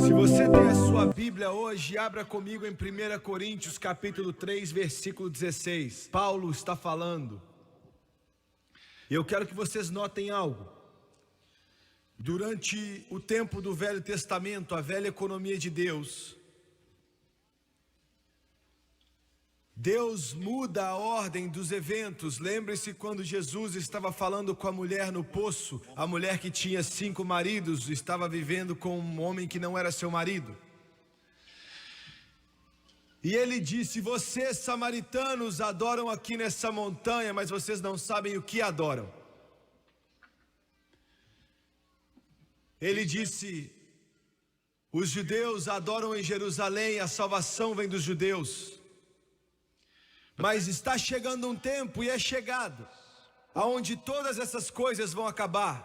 Se você tem a sua Bíblia hoje, abra comigo em 1 Coríntios capítulo 3, versículo 16. Paulo está falando. E eu quero que vocês notem algo. Durante o tempo do Velho Testamento, a velha economia de Deus, Deus muda a ordem dos eventos. Lembre-se quando Jesus estava falando com a mulher no poço, a mulher que tinha 5 maridos, estava vivendo com um homem que não era seu marido. E ele disse: vocês samaritanos adoram aqui nessa montanha, mas vocês não sabem o que adoram. Ele disse: os judeus adoram em Jerusalém, a salvação vem dos judeus. Mas está chegando um tempo, e é chegado, aonde todas essas coisas vão acabar.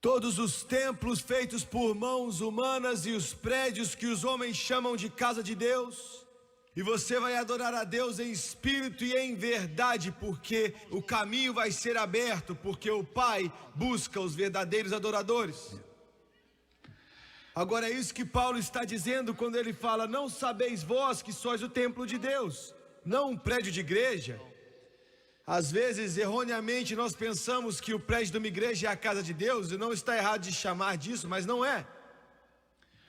Todos os templos feitos por mãos humanas e os prédios que os homens chamam de casa de Deus. E você vai adorar a Deus em espírito e em verdade, porque o caminho vai ser aberto, porque o Pai busca os verdadeiros adoradores. Agora é isso que Paulo está dizendo quando ele fala: não sabeis vós que sois o templo de Deus, não um prédio de igreja. Às vezes, erroneamente, nós pensamos que o prédio de uma igreja é a casa de Deus, e não está errado de chamar disso, mas não é.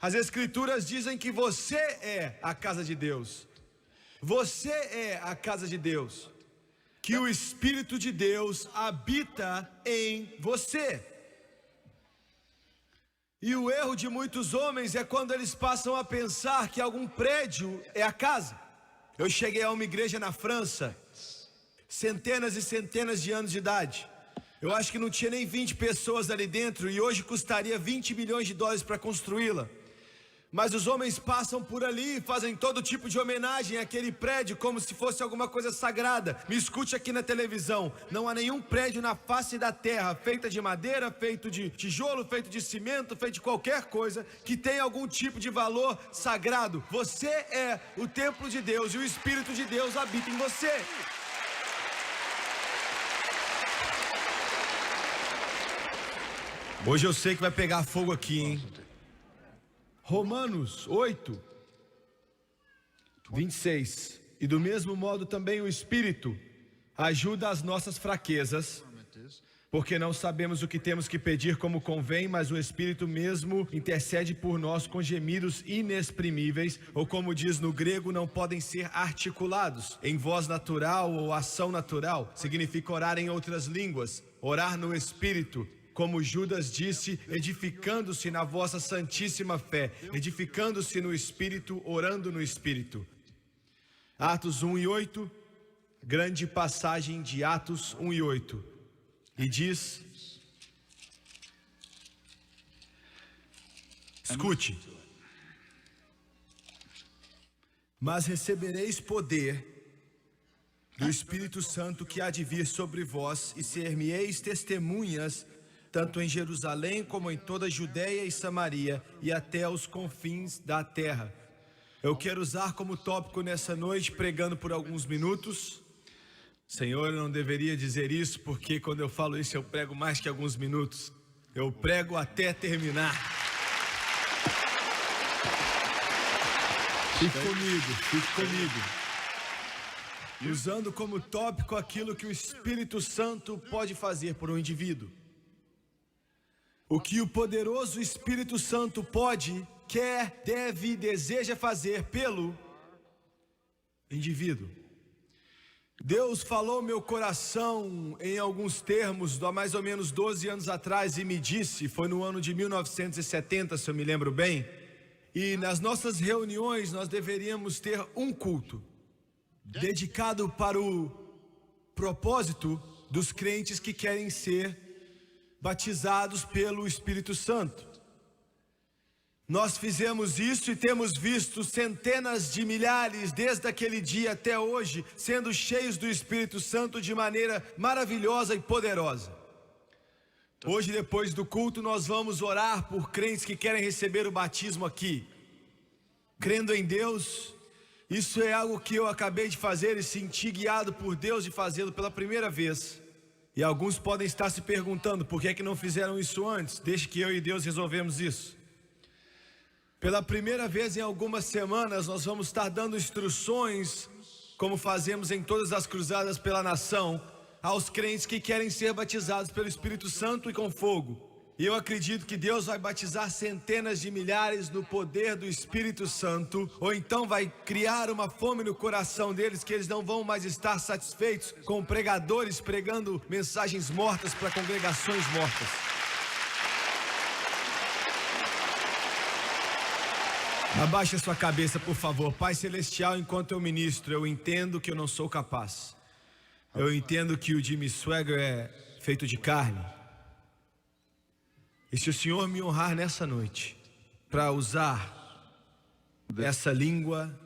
As Escrituras dizem que você é a casa de Deus. Você é a casa de Deus, que o Espírito de Deus habita em você. E o erro de muitos homens é quando eles passam a pensar que algum prédio é a casa. Eu cheguei a uma igreja na França, centenas e centenas de anos de idade. Eu acho que não tinha nem 20 pessoas ali dentro, e hoje custaria 20 milhões de dólares para construí-la. Mas os homens passam por ali e fazem todo tipo de homenagem àquele prédio como se fosse alguma coisa sagrada. Me escute aqui na televisão: não há nenhum prédio na face da terra feito de madeira, feito de tijolo, feito de cimento, feito de qualquer coisa que tenha algum tipo de valor sagrado. Você é o templo de Deus e o Espírito de Deus habita em você. Hoje eu sei que vai pegar fogo aqui, hein? Romanos 8, 26. E do mesmo modo também o Espírito ajuda as nossas fraquezas, porque não sabemos o que temos que pedir como convém, mas o Espírito mesmo intercede por nós com gemidos inexprimíveis, ou como diz no grego, não podem ser articulados em voz natural ou ação natural. Significa orar em outras línguas, orar no Espírito. Como Judas disse, edificando-se na vossa santíssima fé, edificando-se no Espírito, orando no Espírito. Atos 1 e 8, grande passagem de Atos 1 e 8. E diz, escute: mas recebereis poder do Espírito Santo que há de vir sobre vós, e ser-me-eis testemunhas tanto em Jerusalém como em toda a Judeia e Samaria e até os confins da terra. Eu quero usar como tópico nessa noite, pregando por alguns minutos. Senhor, eu não deveria dizer isso, porque quando eu falo isso eu prego mais que alguns minutos. Eu prego até terminar. Fique comigo. Usando como tópico aquilo que o Espírito Santo pode fazer por um indivíduo. O que o poderoso Espírito Santo pode, quer, deve e deseja fazer pelo indivíduo. Deus falou meu coração em alguns termos há mais ou menos 12 anos atrás e me disse, foi no ano de 1970, se eu me lembro bem, e nas nossas reuniões nós deveríamos ter um culto dedicado para o propósito dos crentes que querem ser batizados pelo Espírito Santo. Nós fizemos isso e temos visto centenas de milhares desde aquele dia até hoje sendo cheios do Espírito Santo de maneira maravilhosa e poderosa. Hoje, depois do culto, nós vamos orar por crentes que querem receber o batismo aqui. Crendo em Deus, isso é algo que eu acabei de fazer e senti guiado por Deus de fazê-lo pela primeira vez. E alguns podem estar se perguntando por que é que não fizeram isso antes. Deixe que eu e Deus resolvemos isso. Pela primeira vez em algumas semanas, nós vamos estar dando instruções, como fazemos em todas as cruzadas pela nação, aos crentes que querem ser batizados pelo Espírito Santo e com fogo. E eu acredito que Deus vai batizar centenas de milhares no poder do Espírito Santo, ou então vai criar uma fome no coração deles, que eles não vão mais estar satisfeitos com pregadores pregando mensagens mortas para congregações mortas. Abaixe a sua cabeça, por favor. Pai Celestial, enquanto eu ministro, eu entendo que eu não sou capaz. Eu entendo que o Jimmy Swaggart é feito de carne. E se o Senhor me honrar nessa noite para usar essa língua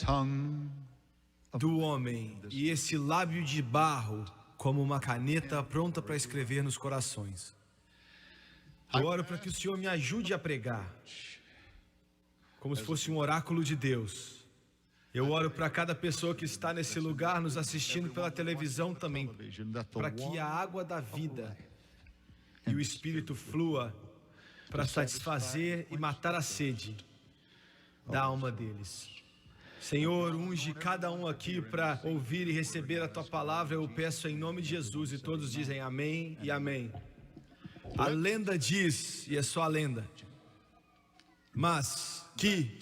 do homem e esse lábio de barro como uma caneta pronta para escrever nos corações, eu oro para que o Senhor me ajude a pregar como se fosse um oráculo de Deus. Eu oro para cada pessoa que está nesse lugar, nos assistindo pela televisão também, para que a água da vida e o Espírito flua para satisfazer e matar a sede da alma deles. Senhor, unge cada um aqui para ouvir e receber a Tua palavra. Eu peço em nome de Jesus, e todos dizem amém e amém. A lenda diz, e é só a lenda, mas que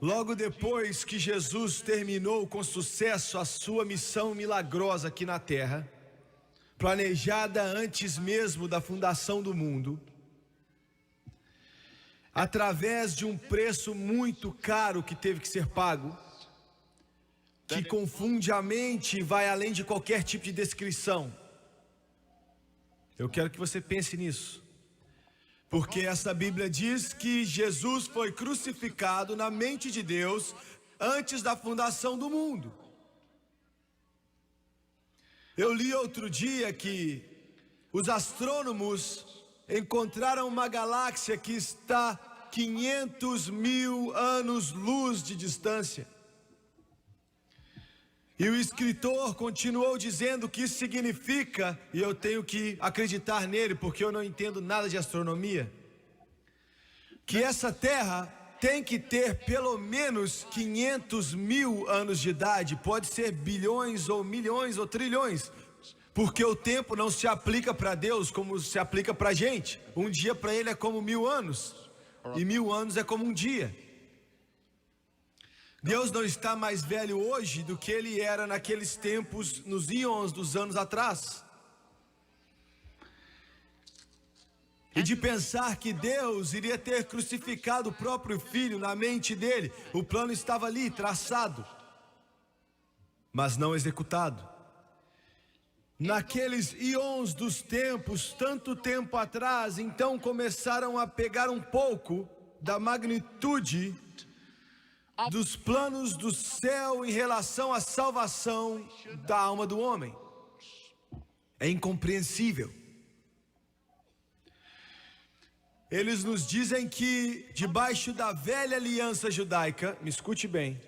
logo depois que Jesus terminou com sucesso a sua missão milagrosa aqui na terra, planejada antes mesmo da fundação do mundo, através de um preço muito caro que teve que ser pago, que confunde a mente e vai além de qualquer tipo de descrição. Eu quero que você pense nisso, porque essa Bíblia diz que Jesus foi crucificado na mente de Deus antes da fundação do mundo. Eu li outro dia que os astrônomos encontraram uma galáxia que está 500 mil anos-luz de distância. E o escritor continuou dizendo que isso significa, e eu tenho que acreditar nele porque eu não entendo nada de astronomia, que essa Terra tem que ter pelo menos 500 mil anos de idade, pode ser bilhões ou milhões ou trilhões, porque o tempo não se aplica para Deus como se aplica para a gente. Um dia para Ele é como 1000 anos, e 1000 anos é como um dia. Deus não está mais velho hoje do que Ele era naqueles tempos, nos íons dos anos atrás. E de pensar que Deus iria ter crucificado o próprio Filho na mente dele, o plano estava ali, traçado, mas não executado. Naqueles íons dos tempos, tanto tempo atrás, então começaram a pegar um pouco da magnitude dos planos do céu em relação à salvação da alma do homem. É incompreensível. Eles nos dizem que debaixo da velha aliança judaica, me escute bem,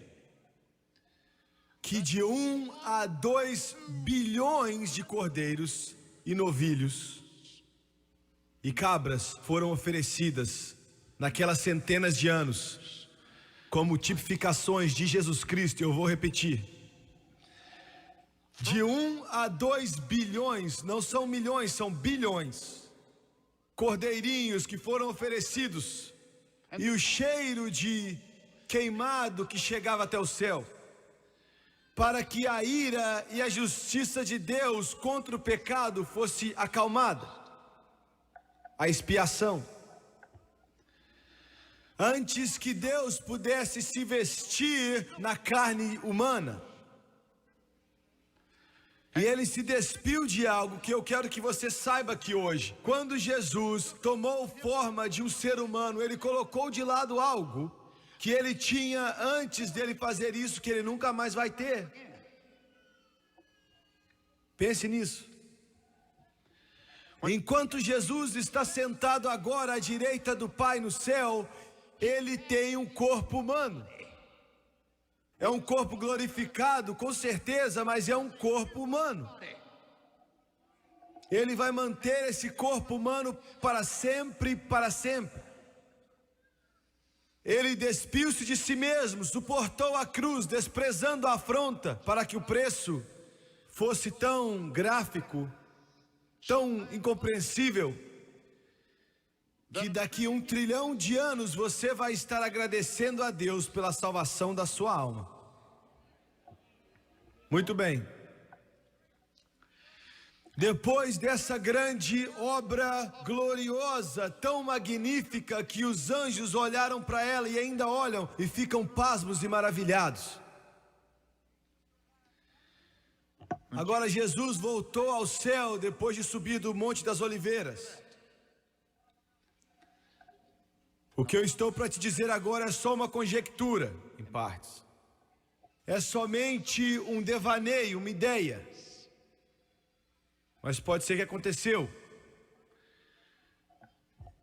que de 1 a 2 bilhões de cordeiros e novilhos e cabras foram oferecidas naquelas centenas de anos, como tipificações de Jesus Cristo. Eu vou repetir: de 1 a 2 bilhões, não são milhões, são bilhões, cordeirinhos que foram oferecidos, e o cheiro de queimado que chegava até o céu, para que a ira e a justiça de Deus contra o pecado fosse acalmada, a expiação. Antes que Deus pudesse se vestir na carne humana, e Ele se despiu de algo que eu quero que você saiba aqui hoje. Quando Jesus tomou forma de um ser humano, Ele colocou de lado algo que Ele tinha antes dele fazer isso, que Ele nunca mais vai ter. Pense nisso. Enquanto Jesus está sentado agora à direita do Pai no céu, Ele tem um corpo humano. É um corpo glorificado, com certeza, mas é um corpo humano. Ele vai manter esse corpo humano para sempre e para sempre. Ele despiu-se de si mesmo, suportou a cruz, desprezando a afronta, para que o preço fosse tão gráfico, tão incompreensível, que daqui a 1 trilhão de anos você vai estar agradecendo a Deus pela salvação da sua alma. Muito bem. Depois dessa grande obra gloriosa, tão magnífica, que os anjos olharam para ela e ainda olham e ficam pasmos e maravilhados. Agora Jesus voltou ao céu depois de subir do Monte das Oliveiras. O que eu estou para te dizer agora é só uma conjectura, em partes. É somente um devaneio, uma ideia. Mas pode ser que aconteceu.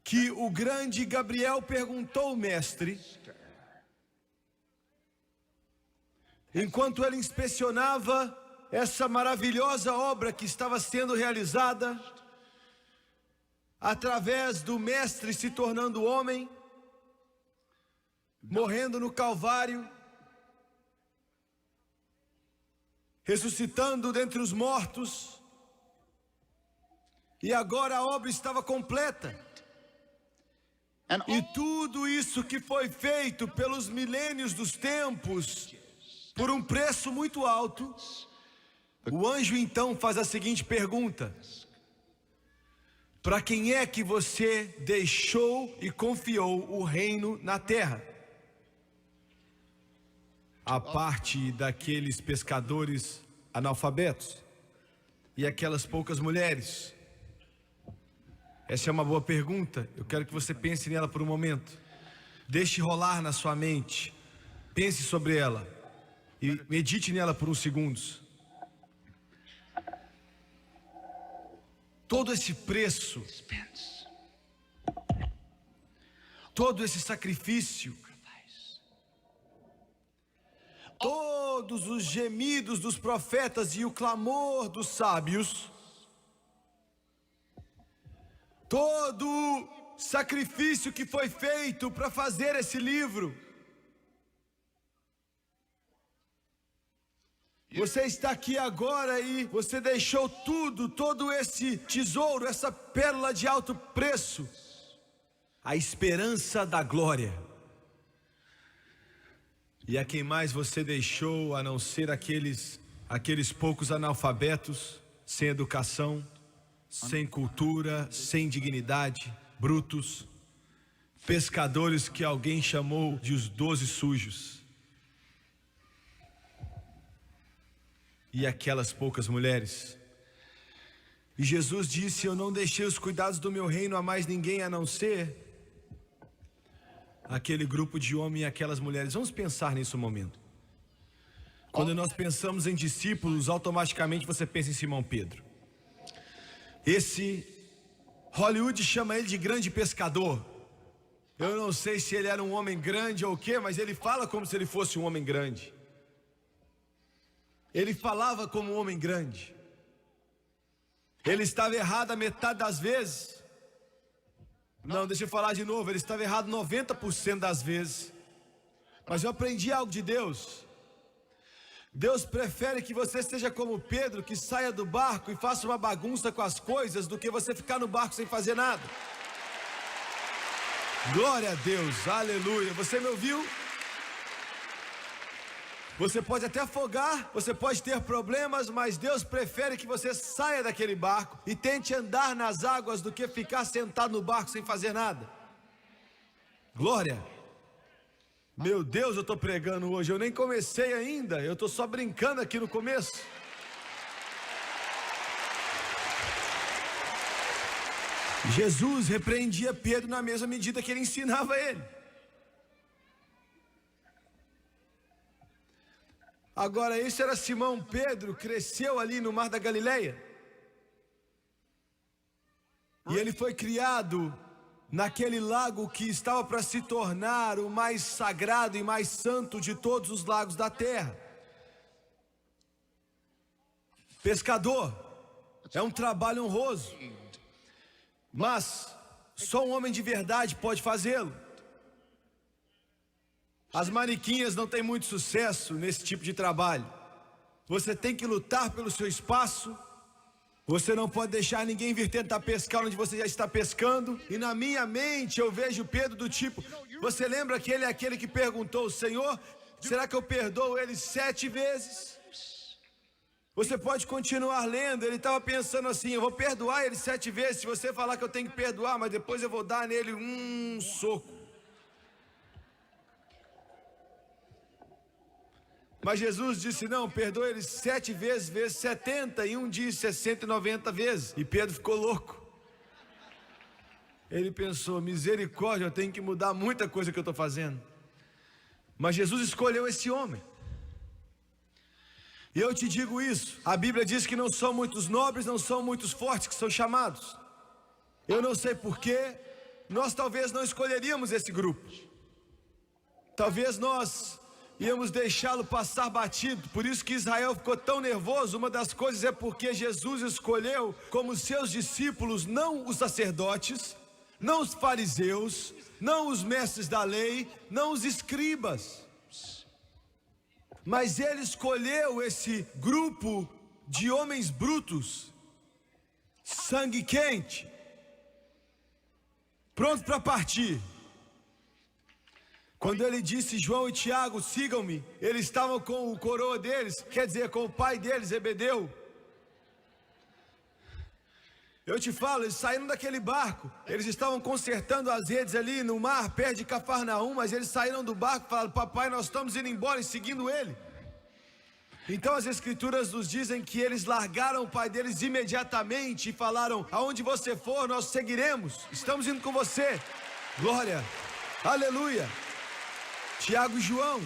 Que o grande Gabriel perguntou ao mestre, enquanto ele inspecionava essa maravilhosa obra que estava sendo realizada, através do mestre se tornando homem, morrendo no Calvário, ressuscitando dentre os mortos, e agora a obra estava completa. E tudo isso que foi feito pelos milênios dos tempos, por um preço muito alto, o anjo então faz a seguinte pergunta: para quem é que você deixou e confiou o reino na terra? A parte daqueles pescadores analfabetos e aquelas poucas mulheres. Essa é uma boa pergunta. Eu quero que você pense nela por um momento. Deixe rolar na sua mente. Pense sobre ela e medite nela por uns segundos. Todo esse preço, todo esse sacrifício, todos os gemidos dos profetas e o clamor dos sábios, todo o sacrifício que foi feito para fazer esse livro. Você está aqui agora e você deixou tudo, todo esse tesouro, essa pérola de alto preço, a esperança da glória. E a quem mais você deixou a não ser aqueles poucos analfabetos, sem educação, sem cultura, sem dignidade, brutos, pescadores que alguém chamou de os 12 sujos. E aquelas poucas mulheres. E Jesus disse: eu não deixei os cuidados do meu reino a mais ninguém a não ser aquele grupo de homens e aquelas mulheres. Vamos pensar nisso um momento. Quando nós pensamos em discípulos, automaticamente você pensa em Simão Pedro. Esse Hollywood chama ele de grande pescador. Eu não sei se ele era um homem grande ou o quê, mas ele fala como se ele fosse um homem grande. Ele falava como um homem grande. Ele estava errado a metade das vezes. Não, deixa eu falar de novo. Ele estava errado 90% das vezes. Mas eu aprendi algo de Deus. Deus prefere que você seja como Pedro, que saia do barco e faça uma bagunça com as coisas, do que você ficar no barco sem fazer nada. Glória a Deus, aleluia. Você me ouviu? Você pode até afogar, você pode ter problemas, mas Deus prefere que você saia daquele barco e tente andar nas águas do que ficar sentado no barco sem fazer nada. Glória. Meu Deus, eu estou pregando hoje, eu nem comecei ainda, eu estou só brincando aqui no começo. Jesus repreendia Pedro na mesma medida que ele ensinava ele. Agora, esse era Simão Pedro, cresceu ali no Mar da Galileia. E ele foi criado naquele lago que estava para se tornar o mais sagrado e mais santo de todos os lagos da terra. Pescador, é um trabalho honroso, mas só um homem de verdade pode fazê-lo. As manequinhas não têm muito sucesso nesse tipo de trabalho. Você tem que lutar pelo seu espaço. Você não pode deixar ninguém vir tentar pescar onde você já está pescando. E na minha mente eu vejo Pedro do tipo, você lembra que ele é aquele que perguntou, Senhor, será que eu perdoo ele 7 vezes? Você pode continuar lendo, ele estava pensando assim, eu vou perdoar ele 7 vezes, se você falar que eu tenho que perdoar, mas depois eu vou dar nele um soco. Mas Jesus disse, não, perdoa eles 7 vezes, vezes 70, e um diz 60 e 90 vezes. E Pedro ficou louco. Ele pensou, misericórdia, eu tenho que mudar muita coisa que eu estou fazendo. Mas Jesus escolheu esse homem. E eu te digo isso, a Bíblia diz que não são muitos nobres, não são muitos fortes que são chamados. Eu não sei porquê, nós talvez não escolheríamos esse grupo. Talvez nós íamos deixá-lo passar batido. Por isso que Israel ficou tão nervoso. Uma das coisas é porque Jesus escolheu como seus discípulos não os sacerdotes, não os fariseus, não os mestres da lei, não os escribas, mas ele escolheu esse grupo de homens brutos, sangue quente, pronto para partir. Quando ele disse, João e Tiago, sigam-me, eles estavam com o coroa deles, quer dizer, com o pai deles, Zebedeu. Eu te falo, eles saíram daquele barco, eles estavam consertando as redes ali no mar, perto de Cafarnaum, mas eles saíram do barco e falaram, papai, nós estamos indo embora e seguindo ele. Então as escrituras nos dizem que eles largaram o pai deles imediatamente e falaram, aonde você for, nós seguiremos, estamos indo com você. Glória, aleluia. Tiago e João,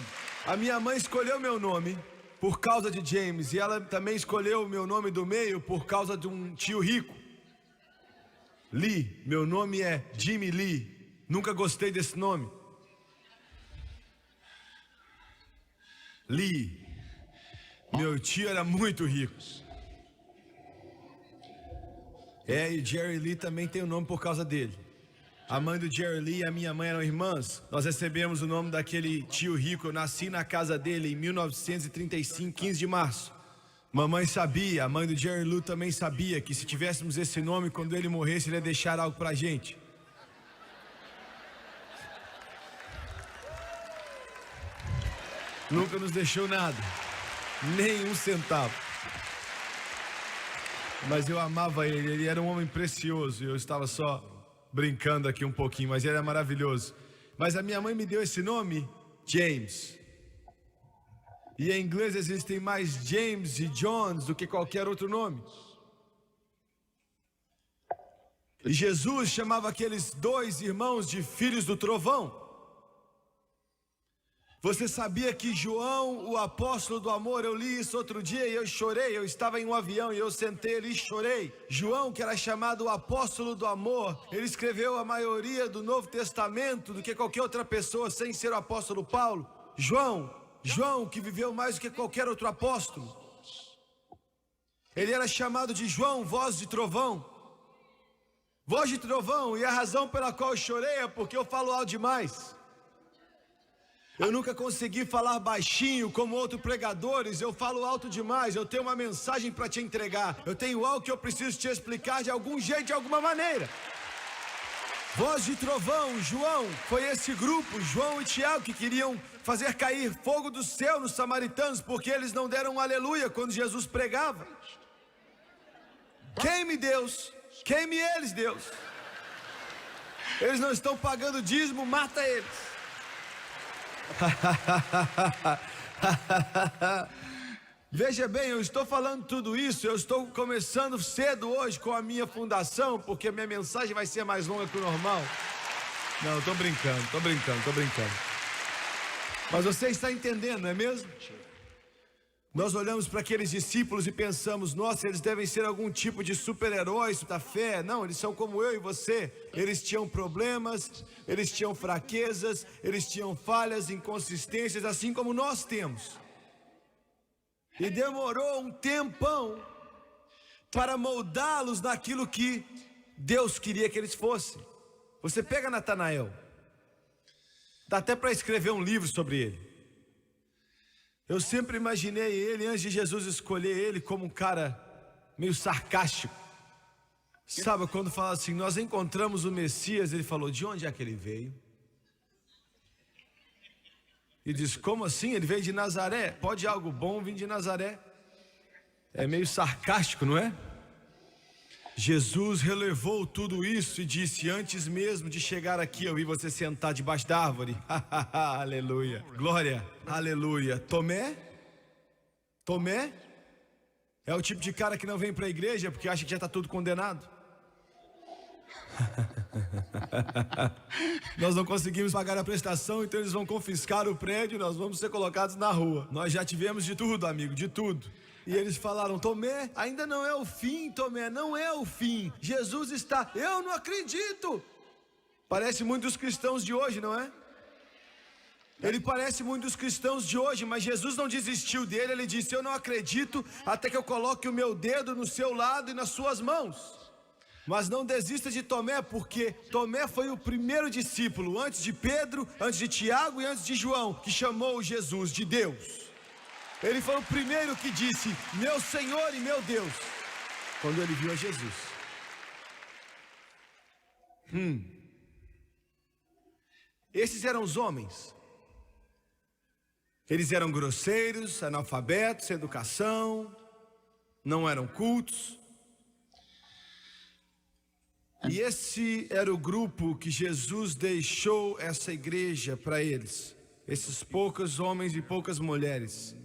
a minha mãe escolheu meu nome por causa de James, e ela também escolheu o meu nome do meio por causa de um tio rico. Lee, meu nome é Jimmy Lee, nunca gostei desse nome. Lee, meu tio era muito rico. E Jerry Lee também tem o nome por causa dele. A mãe do Jerry Lee e a minha mãe eram irmãs. Nós recebemos o nome daquele tio rico. Eu nasci na casa dele em 1935, 15 de março. Mamãe sabia, a mãe do Jerry Lee também sabia que se tivéssemos esse nome, quando ele morresse, ele ia deixar algo pra gente. Nunca nos deixou nada, nem um centavo. Mas eu amava ele, ele era um homem precioso. Eu estava só brincando aqui um pouquinho, mas ele é maravilhoso. Mas a minha mãe me deu esse nome, James. E em inglês existem mais James e Johns do que qualquer outro nome. E Jesus chamava aqueles 2 irmãos de filhos do trovão. Você sabia que João, o apóstolo do amor, eu li isso outro dia e eu chorei, eu estava em um avião e eu sentei ali e chorei. João, que era chamado o apóstolo do amor, ele escreveu a maioria do Novo Testamento do que qualquer outra pessoa sem ser o apóstolo Paulo. João, que viveu mais do que qualquer outro apóstolo. Ele era chamado de João, voz de trovão. Voz de trovão, e a razão pela qual eu chorei é porque eu falo alto demais. Eu nunca consegui falar baixinho como outros pregadores, eu falo alto demais, eu tenho uma mensagem para te entregar, eu tenho algo que eu preciso te explicar de algum jeito, de alguma maneira. Voz de trovão, João, foi esse grupo, João e Tiago, que queriam fazer cair fogo do céu nos samaritanos, porque eles não deram um aleluia quando Jesus pregava. Queime Deus, queime eles, Deus. Eles não estão pagando dízimo, mata eles. Veja bem, eu estou falando tudo isso, eu estou começando cedo hoje com a minha fundação, porque minha mensagem vai ser mais longa que o normal. Não, estou brincando. Mas você está entendendo, não é mesmo? Nós olhamos para aqueles discípulos e pensamos, nossa, eles devem ser algum tipo de super-heróis da fé. Não, eles são como eu e você. Eles tinham problemas, eles tinham fraquezas, eles tinham falhas, inconsistências, assim como nós temos. E demorou um tempão para moldá-los naquilo que Deus queria que eles fossem. Você pega Natanael. Dá até para escrever um livro sobre ele. Eu sempre imaginei ele, antes de Jesus escolher ele, como um cara meio sarcástico. Sabe, quando fala assim, nós encontramos o Messias, ele falou, de onde é que ele veio? E diz, como assim? Ele veio de Nazaré? Pode algo bom vir de Nazaré? É meio sarcástico, não é? Jesus relevou tudo isso e disse, antes mesmo de chegar aqui, eu vi você sentar debaixo da árvore. Aleluia. Glória. Aleluia. Tomé é o tipo de cara que não vem para a igreja porque acha que já está tudo condenado. Nós não conseguimos pagar a prestação, então eles vão confiscar o prédio e nós vamos ser colocados na rua. Nós já tivemos de tudo, amigo, de tudo. E eles falaram, Tomé, ainda não é o fim, Tomé, não é o fim. Jesus está, eu não acredito. Parece muito dos cristãos de hoje, não é? Ele parece muito dos cristãos de hoje, mas Jesus não desistiu dele. Ele disse, eu não acredito até que eu coloque o meu dedo no seu lado e nas suas mãos. Mas não desista de Tomé, porque Tomé foi o primeiro discípulo, antes de Pedro, antes de Tiago e antes de João, que chamou Jesus de Deus. Ele foi o primeiro que disse, meu Senhor e meu Deus, quando ele viu a Jesus. Esses eram os homens. Eles eram grosseiros, analfabetos, sem educação, não eram cultos. E esse era o grupo que Jesus deixou essa igreja para eles. Esses poucos homens e poucas mulheres.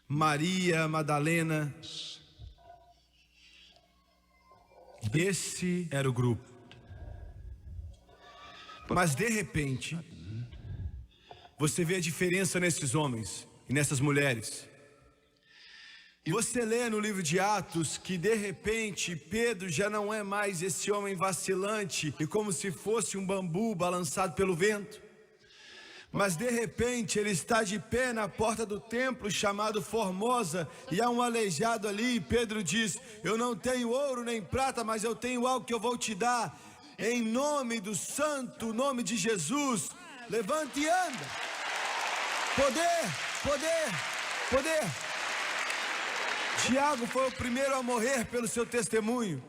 Maria Madalena. Esse era o grupo. Mas de repente, você vê a diferença nesses homens e nessas mulheres. Você lê no livro de Atos que de repente Pedro já não é mais esse homem vacilante e como se fosse um bambu balançado pelo vento. Mas de repente ele está de pé na porta do templo chamado Formosa e há um aleijado ali e Pedro diz, eu não tenho ouro nem prata, mas eu tenho algo que eu vou te dar. Em nome do santo nome de Jesus, levante e anda. Poder, poder, poder. Tiago foi o primeiro a morrer pelo seu testemunho.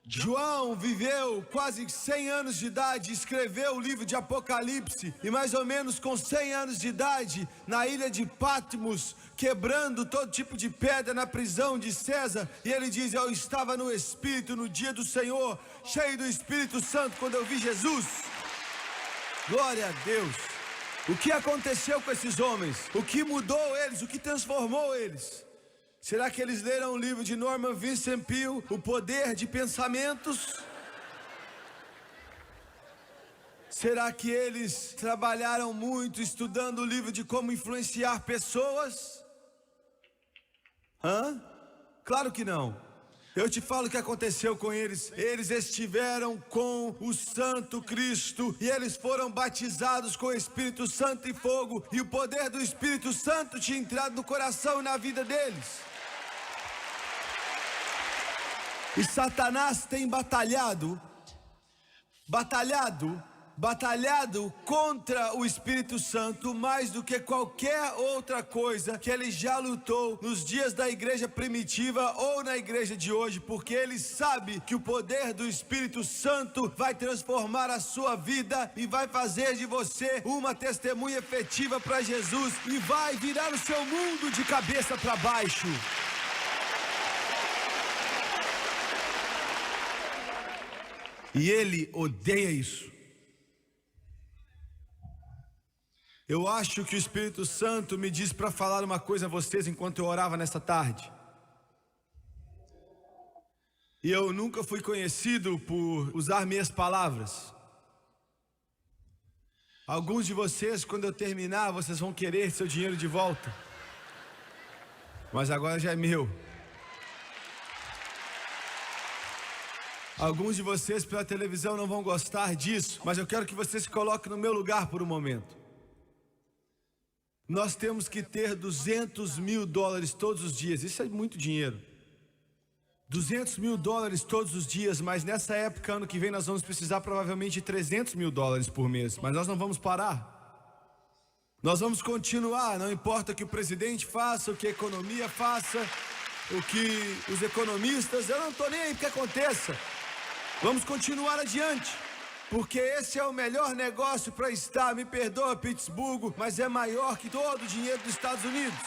João viveu quase 100 anos de idade, escreveu o livro de Apocalipse, e mais ou menos com 100 anos de idade, na ilha de Patmos, quebrando todo tipo de pedra na prisão de César, e ele diz, eu estava no Espírito no dia do Senhor, cheio do Espírito Santo, quando eu vi Jesus. Glória a Deus. O que aconteceu com esses homens? O que mudou eles? O que transformou eles? Será que eles leram o livro de Norman Vincent Peale, O Poder de Pensamentos? Será que eles trabalharam muito estudando o livro de como influenciar pessoas? Claro que não. Eu te falo o que aconteceu com eles. Eles estiveram com o Santo Cristo e eles foram batizados com o Espírito Santo e fogo, e o poder do Espírito Santo tinha entrado no coração e na vida deles. E Satanás tem batalhado contra o Espírito Santo mais do que qualquer outra coisa que ele já lutou nos dias da igreja primitiva ou na igreja de hoje, porque ele sabe que o poder do Espírito Santo vai transformar a sua vida e vai fazer de você uma testemunha efetiva para Jesus e vai virar o seu mundo de cabeça para baixo. E ele odeia isso. Eu acho que o Espírito Santo me diz para falar uma coisa a vocês enquanto eu orava nesta tarde. E eu nunca fui conhecido por usar meias palavras. Alguns de vocês, quando eu terminar, vocês vão querer seu dinheiro de volta. Mas agora já é meu. Alguns de vocês pela televisão não vão gostar disso, mas eu quero que você se coloque no meu lugar por um momento. Nós temos que ter $200 mil todos os dias, isso é muito dinheiro. 200 mil dólares todos os dias, mas nessa época, ano que vem, nós vamos precisar provavelmente de 300 mil dólares por mês. Mas nós não vamos parar. Nós vamos continuar, não importa o que o presidente faça, o que a economia faça, o que os economistas, eu não estou nem aí para que aconteça. Vamos continuar adiante, porque esse é o melhor negócio para estar, me perdoa Pittsburgh, mas é maior que todo o dinheiro dos Estados Unidos.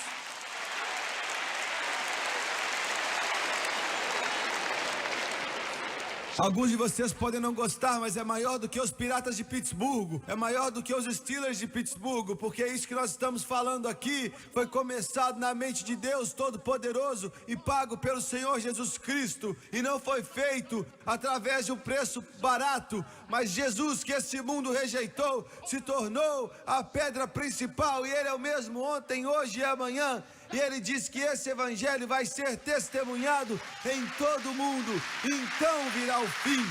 Alguns de vocês podem não gostar, mas é maior do que os Piratas de Pittsburgh, é maior do que os Steelers de Pittsburgh, porque é isso que nós estamos falando aqui. Foi começado na mente de Deus Todo-Poderoso e pago pelo Senhor Jesus Cristo, e não foi feito através de um preço barato, mas Jesus, que esse mundo rejeitou, se tornou a pedra principal, e Ele é o mesmo ontem, hoje e amanhã. E Ele diz que esse evangelho vai ser testemunhado em todo o mundo, então virá o fim.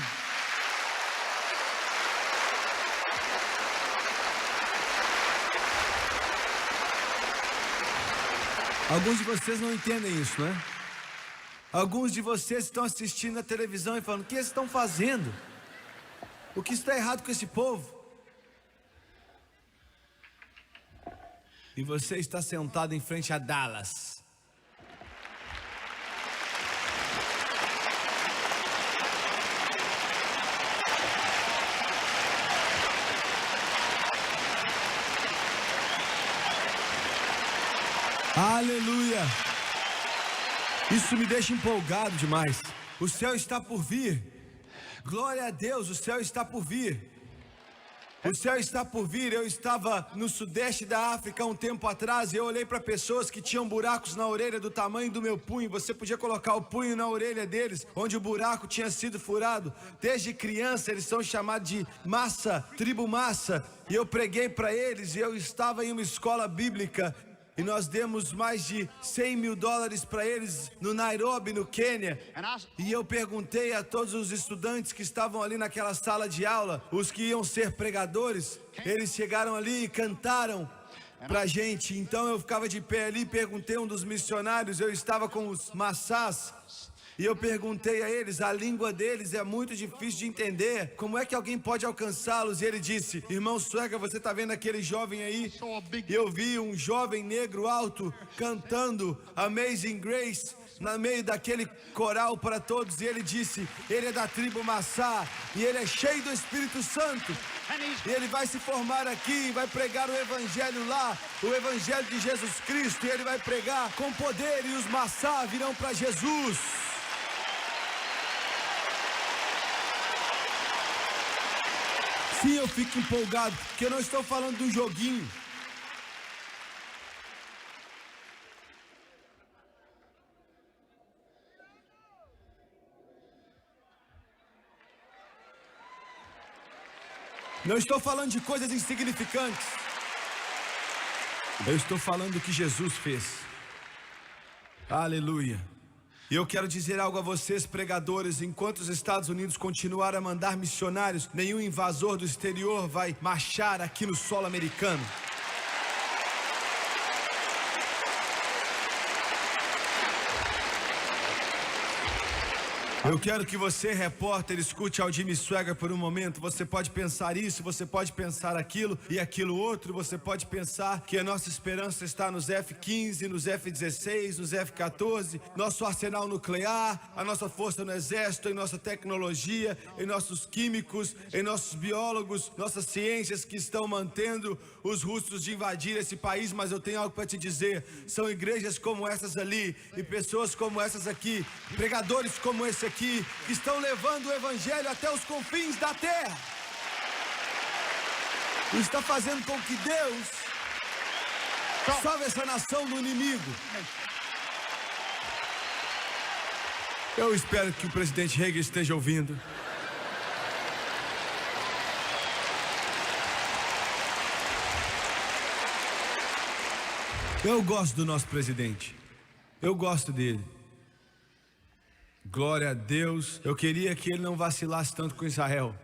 Alguns de vocês não entendem isso, né? Alguns de vocês estão assistindo a televisão e falando: o que eles estão fazendo? O que está errado com esse povo? E você está sentado em frente a Dallas. Aleluia! Isso me deixa empolgado demais. O céu está por vir. Glória a Deus, o céu está por vir. O céu está por vir. Eu estava no sudeste da África um tempo atrás e eu olhei para pessoas que tinham buracos na orelha do tamanho do meu punho. Você podia colocar o punho na orelha deles, onde o buraco tinha sido furado. Desde criança eles são chamados de massa, tribo massa. E eu preguei para eles, e eu estava em uma escola bíblica. E nós demos mais de 100 mil dólares para eles no Nairobi, no Quênia. E eu perguntei a todos os estudantes que estavam ali naquela sala de aula, os que iam ser pregadores, eles chegaram ali e cantaram pra gente. Então eu ficava de pé ali e perguntei a um dos missionários, eu estava com os massás, e eu perguntei a eles, a língua deles é muito difícil de entender, como é que alguém pode alcançá-los? E ele disse: irmão Swagger, você está vendo aquele jovem aí? Eu vi um jovem negro alto cantando Amazing Grace no meio daquele coral para todos, e ele disse: ele é da tribo Massá, e ele é cheio do Espírito Santo, e ele vai se formar aqui, vai pregar o evangelho lá, o evangelho de Jesus Cristo, e ele vai pregar com poder, e os Massá virão para Jesus. Sim, eu fico empolgado, porque eu não estou falando de um joguinho. Não estou falando de coisas insignificantes. Eu estou falando do que Jesus fez. Aleluia. E eu quero dizer algo a vocês, pregadores: enquanto os Estados Unidos continuarem a mandar missionários, nenhum invasor do exterior vai marchar aqui no solo americano. Eu quero que você, repórter, escute ao Jimmy Swagger por um momento. Você pode pensar isso, você pode pensar aquilo e aquilo outro. Você pode pensar que a nossa esperança está nos F-15, nos F-16, nos F-14, nosso arsenal nuclear, a nossa força no exército, em nossa tecnologia, em nossos químicos, em nossos biólogos, nossas ciências que estão mantendo os russos de invadir esse país. Mas eu tenho algo para te dizer: são igrejas como essas ali e pessoas como essas aqui, pregadores como esse aqui, que estão levando o evangelho até os confins da terra. E está fazendo com que Deus salve essa nação do inimigo. Eu espero que o presidente Reagan esteja ouvindo. Eu gosto do nosso presidente. Eu gosto dele. Glória a Deus. Eu queria que ele não vacilasse tanto com Israel.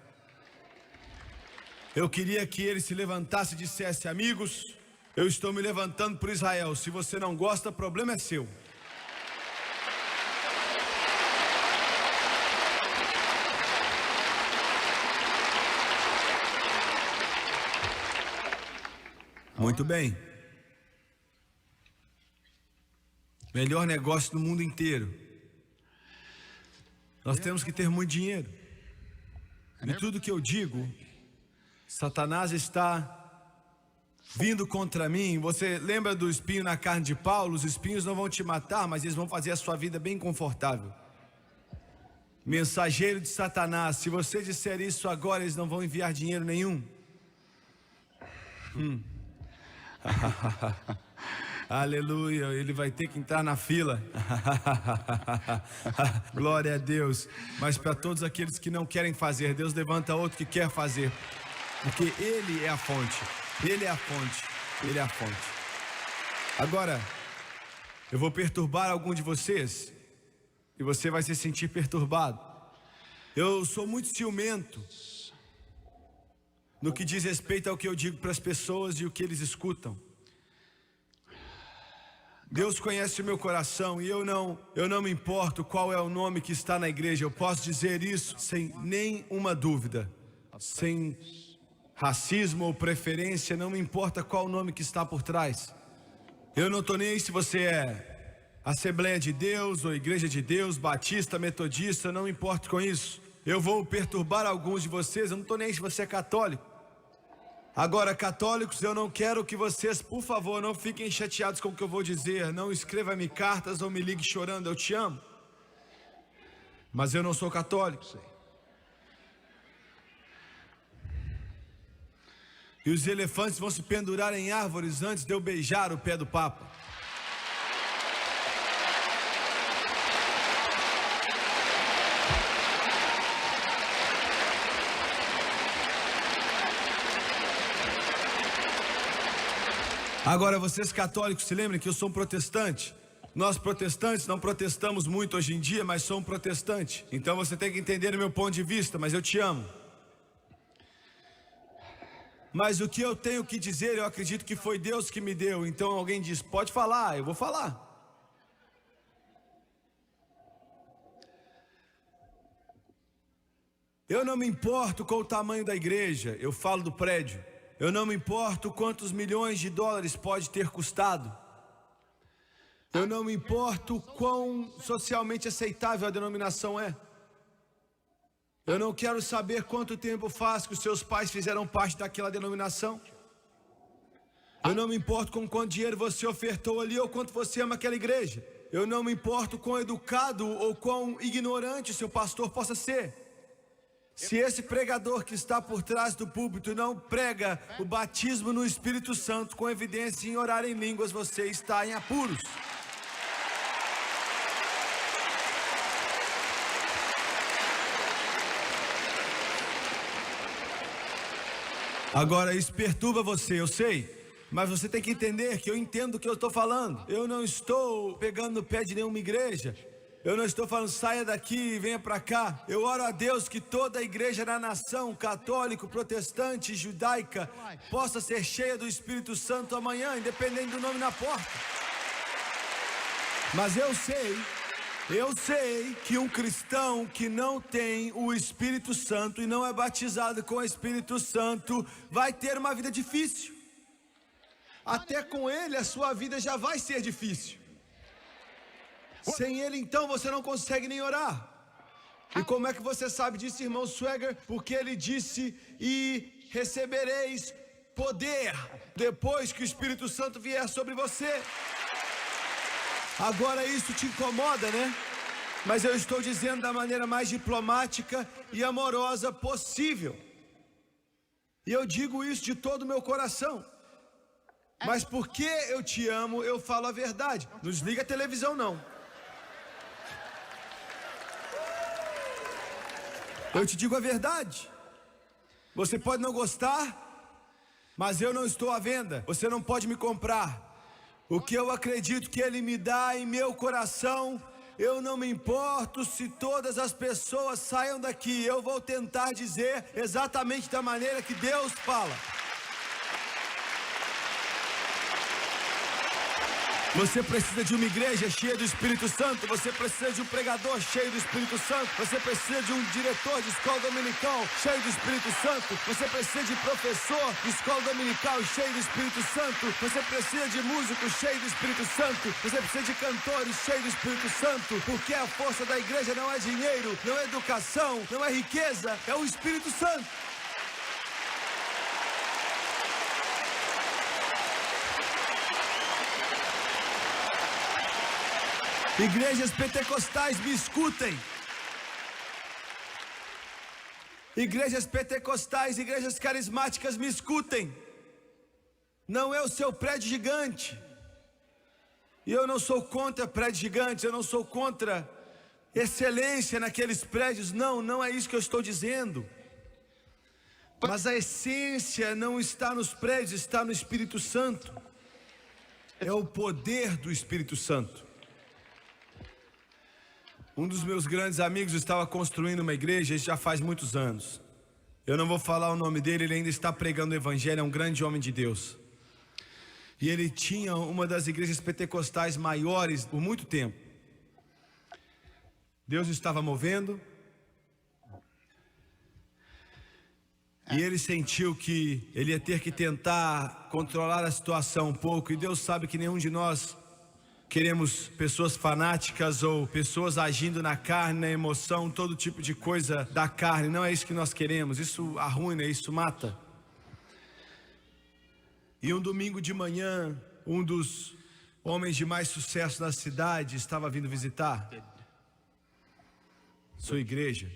Eu queria que ele se levantasse e dissesse: amigos, eu estou me levantando por Israel. Se você não gosta, o problema é seu. Muito bem. Melhor negócio do mundo inteiro. Nós temos que ter muito dinheiro. E tudo que eu digo, Satanás está vindo contra mim. Você lembra do espinho na carne de Paulo? Os espinhos não vão te matar, mas eles vão fazer a sua vida bem confortável. Mensageiro de Satanás, se você disser isso agora, eles não vão enviar dinheiro nenhum. Aleluia, ele vai ter que entrar na fila. Glória a Deus. Mas para todos aqueles que não querem fazer, Deus levanta outro que quer fazer, porque Ele é a fonte. Ele é a fonte. Ele é a fonte. Agora, eu vou perturbar algum de vocês e você vai se sentir perturbado. Eu sou muito ciumento no que diz respeito ao que eu digo para as pessoas e o que eles escutam. Deus conhece o meu coração e eu não me importo qual é o nome que está na igreja. Eu posso dizer isso sem nenhuma dúvida, sem racismo ou preferência, não me importa qual o nome que está por trás. Eu não estou nem aí se você é Assembleia de Deus ou Igreja de Deus, Batista, Metodista, não me importo com isso. Eu vou perturbar alguns de vocês, eu não estou nem aí se você é católico. Agora, católicos, eu não quero que vocês, por favor, não fiquem chateados com o que eu vou dizer. Não escreva-me cartas ou me ligue chorando, eu te amo. Mas eu não sou católico. E os elefantes vão se pendurar em árvores antes de eu beijar o pé do Papa. Agora, vocês católicos, se lembrem que eu sou um protestante. Nós protestantes não protestamos muito hoje em dia, mas sou um protestante. Então você tem que entender o meu ponto de vista, mas eu te amo. Mas o que eu tenho que dizer, eu acredito que foi Deus que me deu. Então alguém diz, pode falar, eu vou falar. Eu não me importo com o tamanho da igreja, eu falo do prédio. Eu não me importo quantos milhões de dólares pode ter custado. Eu não me importo quão socialmente aceitável a denominação é. Eu não quero saber quanto tempo faz que os seus pais fizeram parte daquela denominação. Eu não me importo com quanto dinheiro você ofertou ali ou quanto você ama aquela igreja. Eu não me importo quão educado ou quão ignorante o seu pastor possa ser. Se esse pregador que está por trás do púlpito não prega o batismo no Espírito Santo com evidência em orar em línguas, você está em apuros. Agora, isso perturba você, eu sei. Mas você tem que entender que eu entendo o que eu estou falando. Eu não estou pegando no pé de nenhuma igreja. Eu não estou falando, saia daqui e venha para cá. Eu oro a Deus que toda a igreja na nação, católico, protestante, judaica, possa ser cheia do Espírito Santo amanhã, independente do nome na porta. Mas eu sei que um cristão que não tem o Espírito Santo e não é batizado com o Espírito Santo, vai ter uma vida difícil. Até com ele a sua vida já vai ser difícil. Sem ele, então, você não consegue nem orar. E como é que você sabe disso, irmão Swagger? Porque ele disse, e recebereis poder depois que o Espírito Santo vier sobre você. Agora isso te incomoda, né? Mas eu estou dizendo da maneira mais diplomática e amorosa possível. E eu digo isso de todo o meu coração. Mas porque eu te amo, eu falo a verdade. Não desliga a televisão, não. Eu te digo a verdade. Você pode não gostar, mas eu não estou à venda. Você não pode me comprar. O que eu acredito que Ele me dá em meu coração, eu não me importo se todas as pessoas saiam daqui. Eu vou tentar dizer exatamente da maneira que Deus fala. Você precisa de uma igreja cheia do Espírito Santo. Você precisa de um pregador cheio do Espírito Santo. Você precisa de um diretor de escola dominical cheio do Espírito Santo. Você precisa de professor de escola dominical cheio do Espírito Santo. Você precisa de músicos cheio do Espírito Santo. Você precisa de cantores cheios do Espírito Santo. Porque a força da igreja não é dinheiro, não é educação, não é riqueza, é o Espírito Santo. Igrejas pentecostais, me escutem. Igrejas pentecostais, igrejas carismáticas, me escutem. Não é o seu prédio gigante. E eu não sou contra prédios gigantes, eu não sou contra excelência naqueles prédios. Não, não é isso que eu estou dizendo. Mas a essência não está nos prédios, está no Espírito Santo. É o poder do Espírito Santo. Um dos meus grandes amigos estava construindo uma igreja, isso já faz muitos anos. Eu não vou falar o nome dele, ele ainda está pregando o evangelho, é um grande homem de Deus. E ele tinha uma das igrejas pentecostais maiores por muito tempo. Deus estava movendo. E ele sentiu que ele ia ter que tentar controlar a situação um pouco. E Deus sabe que nenhum de nós queremos pessoas fanáticas ou pessoas agindo na carne, na emoção, todo tipo de coisa da carne. Não é isso que nós queremos, isso arruina, isso mata. E um domingo de manhã, um dos homens de mais sucesso na cidade estava vindo visitar sua igreja.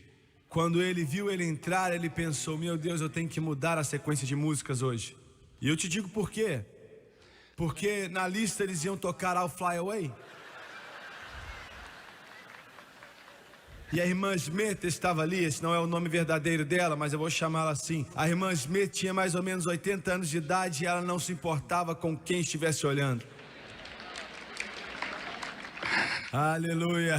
Quando ele viu ele entrar, ele pensou: meu Deus, eu tenho que mudar a sequência de músicas hoje. E eu te digo por quê. Porque na lista eles iam tocar I'll Fly Away. E a irmã Smith estava ali, esse não é o nome verdadeiro dela, mas eu vou chamá-la assim. A irmã Smith tinha mais ou menos 80 anos de idade e ela não se importava com quem estivesse olhando. Aleluia.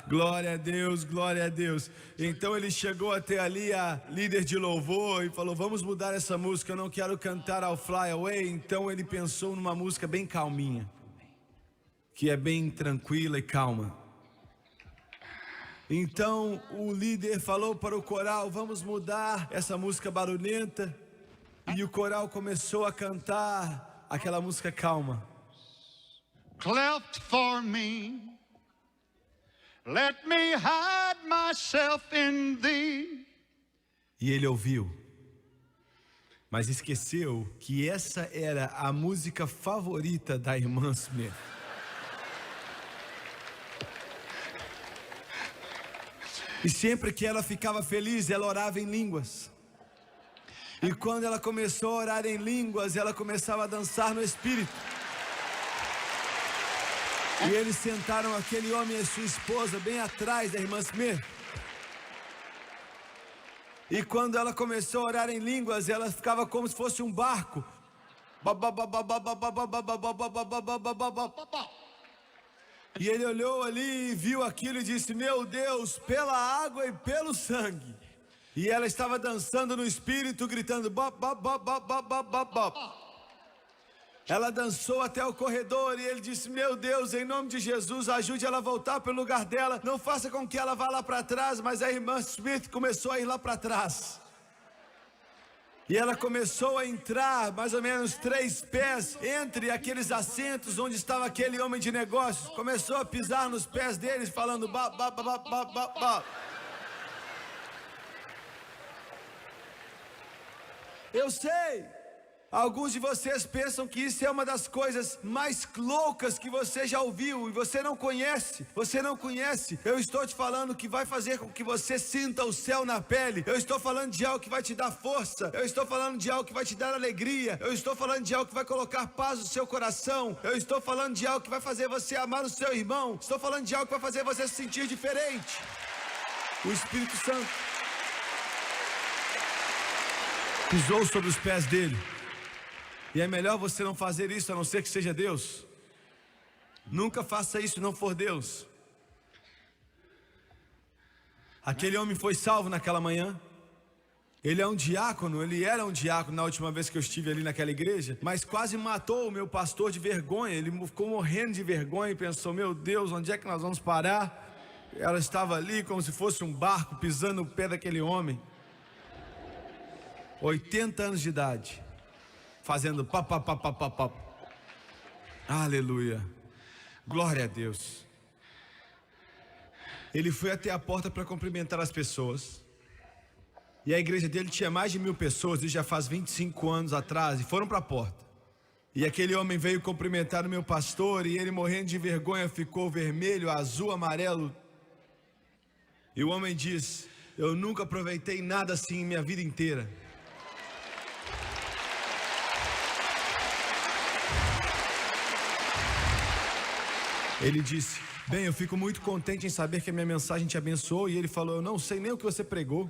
Glória a Deus, glória a Deus. Então ele chegou até ali a líder de louvor e falou: vamos mudar essa música, eu não quero cantar I'll Fly Away. Então ele pensou numa música bem calminha, que é bem tranquila e calma. Então o líder falou para o coral: vamos mudar essa música barulhenta. E o coral começou a cantar aquela música calma. Cleft for me, let me hide myself in thee. E ele ouviu, mas esqueceu que essa era a música favorita da irmã Smith. E sempre que ela ficava feliz, ela orava em línguas. E quando ela começou a orar em línguas, ela começava a dançar no Espírito. E eles sentaram aquele homem e sua esposa bem atrás da irmã Smith. E quando ela começou a orar em línguas, ela ficava como se fosse um barco. E ele olhou ali e viu aquilo e disse: meu Deus, pela água e pelo sangue. E ela estava dançando no Espírito, gritando bop, bop, bop, bop, bop, bop, bop, bop. Ela dançou até o corredor e ele disse: meu Deus, em nome de Jesus, ajude ela a voltar para o lugar dela. Não faça com que ela vá lá para trás. Mas a irmã Smith começou a ir lá para trás. E ela começou a entrar mais ou menos 3 pés entre aqueles assentos onde estava aquele homem de negócios. Começou a pisar nos pés deles, falando ba, ba, ba, ba, ba, ba, ba. Eu sei. Alguns de vocês pensam que isso é uma das coisas mais loucas que você já ouviu e você não conhece. Você não conhece. Eu estou te falando que vai fazer com que você sinta o céu na pele. Eu estou falando de algo que vai te dar força. Eu estou falando de algo que vai te dar alegria. Eu estou falando de algo que vai colocar paz no seu coração. Eu estou falando de algo que vai fazer você amar o seu irmão. Estou falando de algo que vai fazer você se sentir diferente. O Espírito Santo pisou sobre os pés dele. E é melhor você não fazer isso, a não ser que seja Deus. Nunca faça isso se não for Deus. Aquele homem foi salvo naquela manhã. Ele é um diácono, ele era um diácono na última vez que eu estive ali naquela igreja, mas quase matou o meu pastor de vergonha. Ele ficou morrendo de vergonha e pensou: meu Deus, onde é que nós vamos parar? Ela estava ali como se fosse um barco pisando no pé daquele homem. 80 anos de idade, fazendo pá. Aleluia, glória a Deus. Ele foi até a porta para cumprimentar as pessoas. E a igreja dele tinha mais de 1000 pessoas, isso já faz 25 anos atrás, e foram para a porta. E aquele homem veio cumprimentar o meu pastor, e ele, morrendo de vergonha, ficou vermelho, azul, amarelo. E o homem diz: eu nunca aproveitei nada assim em minha vida inteira. Ele disse: bem, eu fico muito contente em saber que a minha mensagem te abençoou. E ele falou: eu não sei nem o que você pregou,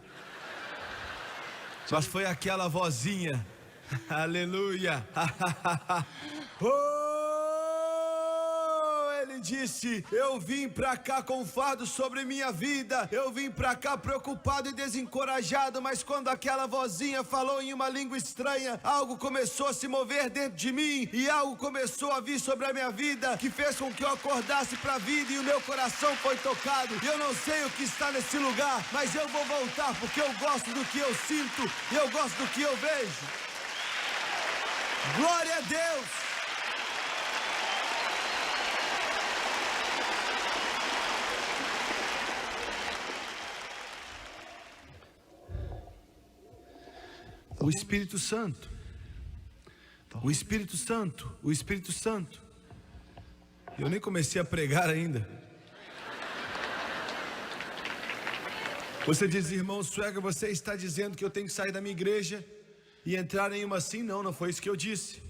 mas foi aquela vozinha. Aleluia. Ele disse: eu vim pra cá com um fardo sobre minha vida, eu vim pra cá preocupado e desencorajado, mas quando aquela vozinha falou em uma língua estranha, algo começou a se mover dentro de mim, e algo começou a vir sobre a minha vida, que fez com que eu acordasse pra vida, e o meu coração foi tocado. E eu não sei o que está nesse lugar, mas eu vou voltar, porque eu gosto do que eu sinto, e eu gosto do que eu vejo. Glória a Deus. O Espírito Santo, o Espírito Santo, o Espírito Santo. Eu nem comecei a pregar ainda. Você diz: irmão Swagger, você está dizendo que eu tenho que sair da minha igreja e entrar em uma assim? Não, não foi isso que eu disse.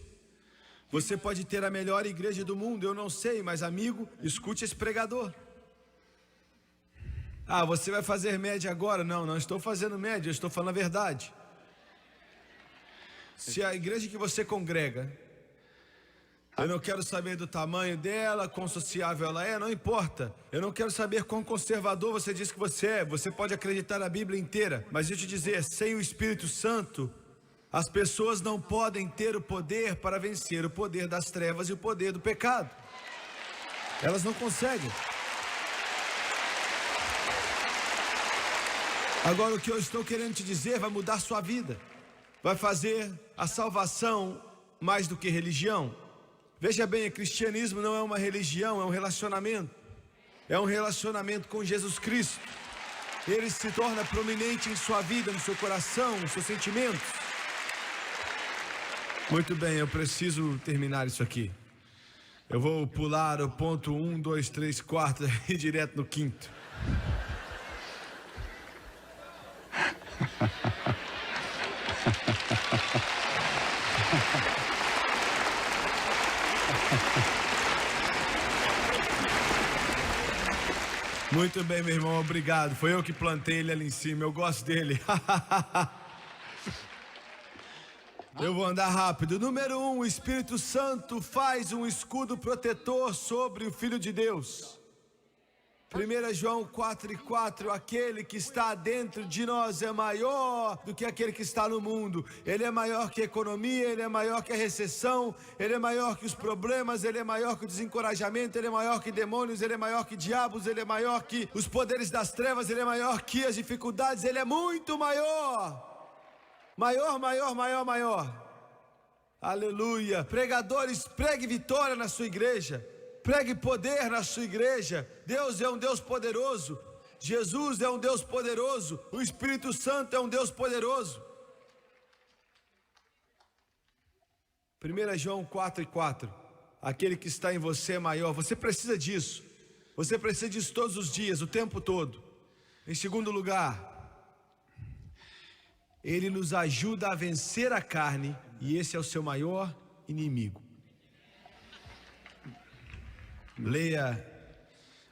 Você pode ter a melhor igreja do mundo, eu não sei, mas amigo, escute esse pregador. Ah, você vai fazer média agora? Não, não estou fazendo média, eu estou falando a verdade. Se a igreja que você congrega, eu não quero saber do tamanho dela, quão sociável ela é, não importa. Eu não quero saber quão conservador você diz que você é. Você pode acreditar na Bíblia inteira, mas deixa eu te dizer, sem o Espírito Santo, as pessoas não podem ter o poder para vencer o poder das trevas e o poder do pecado. Elas não conseguem. Agora, o que eu estou querendo te dizer vai mudar sua vida, vai fazer a salvação mais do que religião. Veja bem, o cristianismo não é uma religião, é um relacionamento. É um relacionamento com Jesus Cristo. Ele se torna prominente em sua vida, no seu coração, nos seus sentimentos. Muito bem, eu preciso terminar isso aqui. Eu vou pular o ponto 1, 2, 3, 4 e direto no 5º. Muito bem, meu irmão, obrigado. Foi eu que plantei ele ali em cima, eu gosto dele. Eu vou andar rápido. Número 1, o Espírito Santo faz um escudo protetor sobre o Filho de Deus. 1 João 4:4, aquele que está dentro de nós é maior do que aquele que está no mundo. Ele é maior que a economia, ele é maior que a recessão, ele é maior que os problemas, ele é maior que o desencorajamento, ele é maior que demônios, ele é maior que diabos, ele é maior que os poderes das trevas, ele é maior que as dificuldades, ele é muito maior. Maior. Aleluia. Pregadores, pregue vitória na sua igreja. Pregue poder na sua igreja. Deus é um Deus poderoso. Jesus é um Deus poderoso. O Espírito Santo é um Deus poderoso. 1 João 4:4. Aquele que está em você é maior. Você precisa disso. Você precisa disso todos os dias, o tempo todo. Em segundo lugar, ele nos ajuda a vencer a carne. E esse é o seu maior inimigo. Leia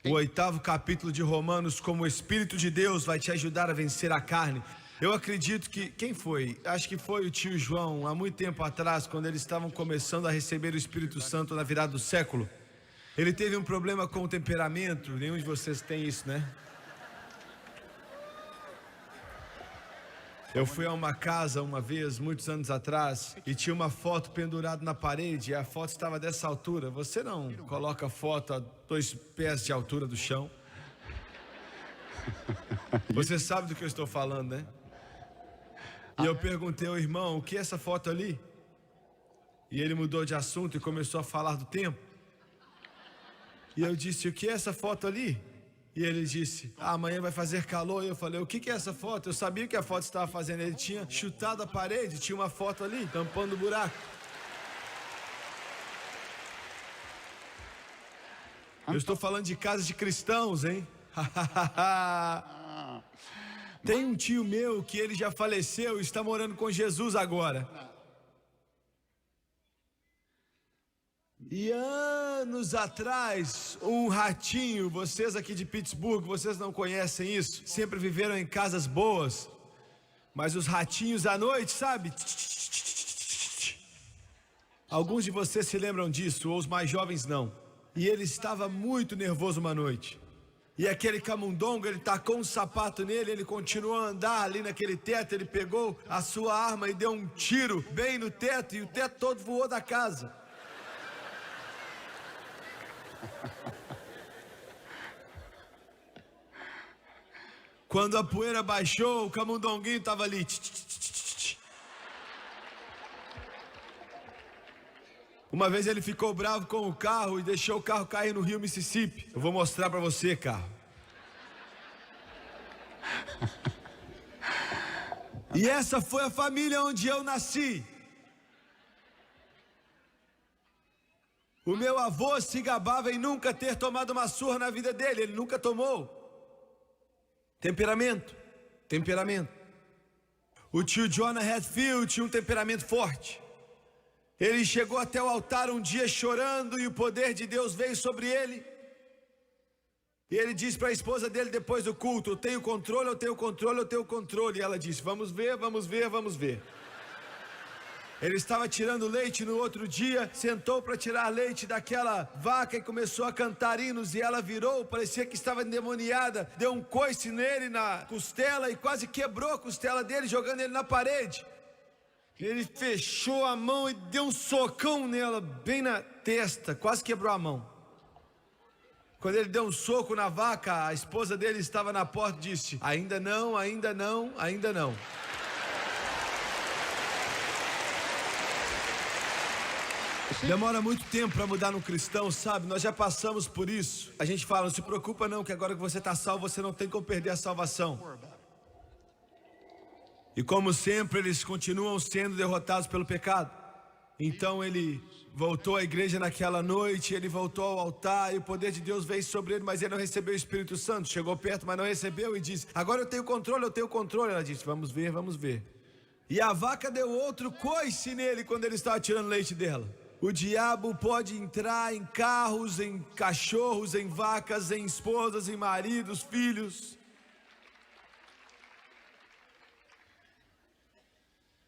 o 8º capítulo de Romanos, como o Espírito de Deus vai te ajudar a vencer a carne. Eu acredito que, quem foi? Acho que foi o tio João, há muito tempo atrás, quando eles estavam começando a receber o Espírito Santo na virada do século. Ele teve um problema com o temperamento, nenhum de vocês tem isso, né? Eu fui a uma casa uma vez, muitos anos atrás, e tinha uma foto pendurada na parede, e a foto estava dessa altura. Você não coloca a foto a 2 pés de altura do chão? Você sabe do que eu estou falando, né? E eu perguntei ao irmão, o que é essa foto ali? E ele mudou de assunto e começou a falar do tempo. E eu disse, o que é essa foto ali? E ele disse, amanhã vai fazer calor. E eu falei, o que é essa foto? Eu sabia o que a foto estava fazendo. Ele tinha chutado a parede, tinha uma foto ali, tampando o buraco. Eu estou falando de casas de cristãos, hein? Tem um tio meu que ele já faleceu e está morando com Jesus agora. E anos atrás, um ratinho, vocês aqui de Pittsburgh, vocês não conhecem isso, sempre viveram em casas boas, mas os ratinhos à noite, sabe? Alguns de vocês se lembram disso, ou os mais jovens não. E ele estava muito nervoso uma noite. E aquele camundongo, ele tacou um sapato nele, ele continuou a andar ali naquele teto, ele pegou a sua arma e deu um tiro bem no teto, e o teto todo voou da casa. Quando a poeira baixou, o camundonguinho estava ali. Uma vez ele ficou bravo com o carro e deixou o carro cair no rio Mississippi. Eu vou mostrar para você, carro. E essa foi a família onde eu nasci. O meu avô se gabava em nunca ter tomado uma surra na vida dele. Ele nunca tomou. Temperamento. O tio Jonah Hatfield tinha um temperamento forte. Ele chegou até o altar um dia chorando e o poder de Deus veio sobre ele. E ele disse para a esposa dele depois do culto, eu tenho controle. E ela disse, vamos ver. Ele estava tirando leite no outro dia, sentou para tirar leite daquela vaca e começou a cantar hinos. E ela virou, parecia que estava endemoniada, deu um coice nele na costela e quase quebrou a costela dele, jogando ele na parede. Ele fechou a mão e deu um socão nela, bem na testa, quase quebrou a mão. Quando ele deu um soco na vaca, a esposa dele estava na porta e disse, ainda não. Demora muito tempo para mudar no cristão, sabe? Nós já passamos por isso. A gente fala, não se preocupa não, que agora que você está salvo, você não tem como perder a salvação. E como sempre, eles continuam sendo derrotados pelo pecado. Então ele voltou à igreja naquela noite, ele voltou ao altar e o poder de Deus veio sobre ele, mas ele não recebeu o Espírito Santo. Chegou perto, mas não recebeu e disse, agora eu tenho controle. Ela disse, vamos ver. E a vaca deu outro coice nele quando ele estava tirando leite dela. O diabo pode entrar em carros, em cachorros, em vacas, em esposas, em maridos, filhos.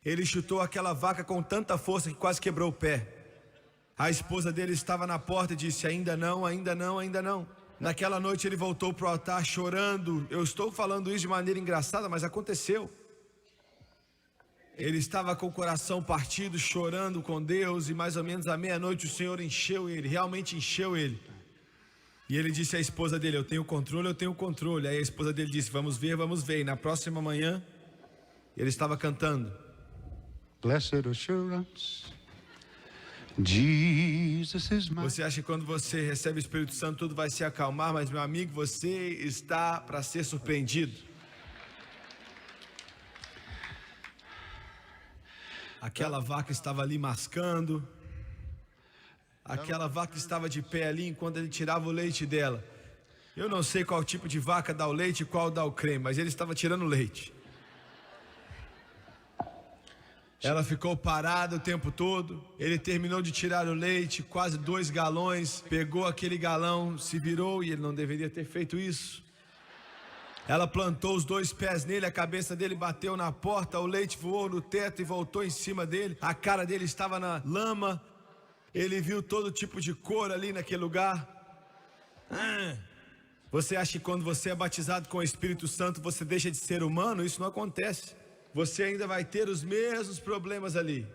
Ele chutou aquela vaca com tanta força que quase quebrou o pé. A esposa dele estava na porta e disse, ainda não. Naquela noite ele voltou para o altar chorando. Eu estou falando isso de maneira engraçada, mas aconteceu. Ele estava com o coração partido, chorando com Deus, e mais ou menos à meia-noite o Senhor encheu ele, realmente encheu ele. E ele disse à esposa dele, eu tenho controle. Aí a esposa dele disse, vamos ver. E na próxima manhã, ele estava cantando. Blessed assurance, Jesus is mine. Você acha que quando você recebe o Espírito Santo tudo vai se acalmar, mas meu amigo, você está para ser surpreendido. Aquela vaca estava ali mascando. Aquela vaca estava de pé ali enquanto ele tirava o leite dela. Eu não sei qual tipo de vaca dá o leite e qual dá o creme, mas ele estava tirando o leite. Ela ficou parada o tempo todo. Ele terminou de tirar o leite, quase 2 galões. Pegou aquele galão, se virou, e ele não deveria ter feito isso. Ela plantou os 2 pés nele, a cabeça dele bateu na porta, o leite voou no teto e voltou em cima dele. A cara dele estava na lama. Ele viu todo tipo de cor ali naquele lugar. Você acha que quando você é batizado com o Espírito Santo, você deixa de ser humano? Isso não acontece. Você ainda vai ter os mesmos problemas ali.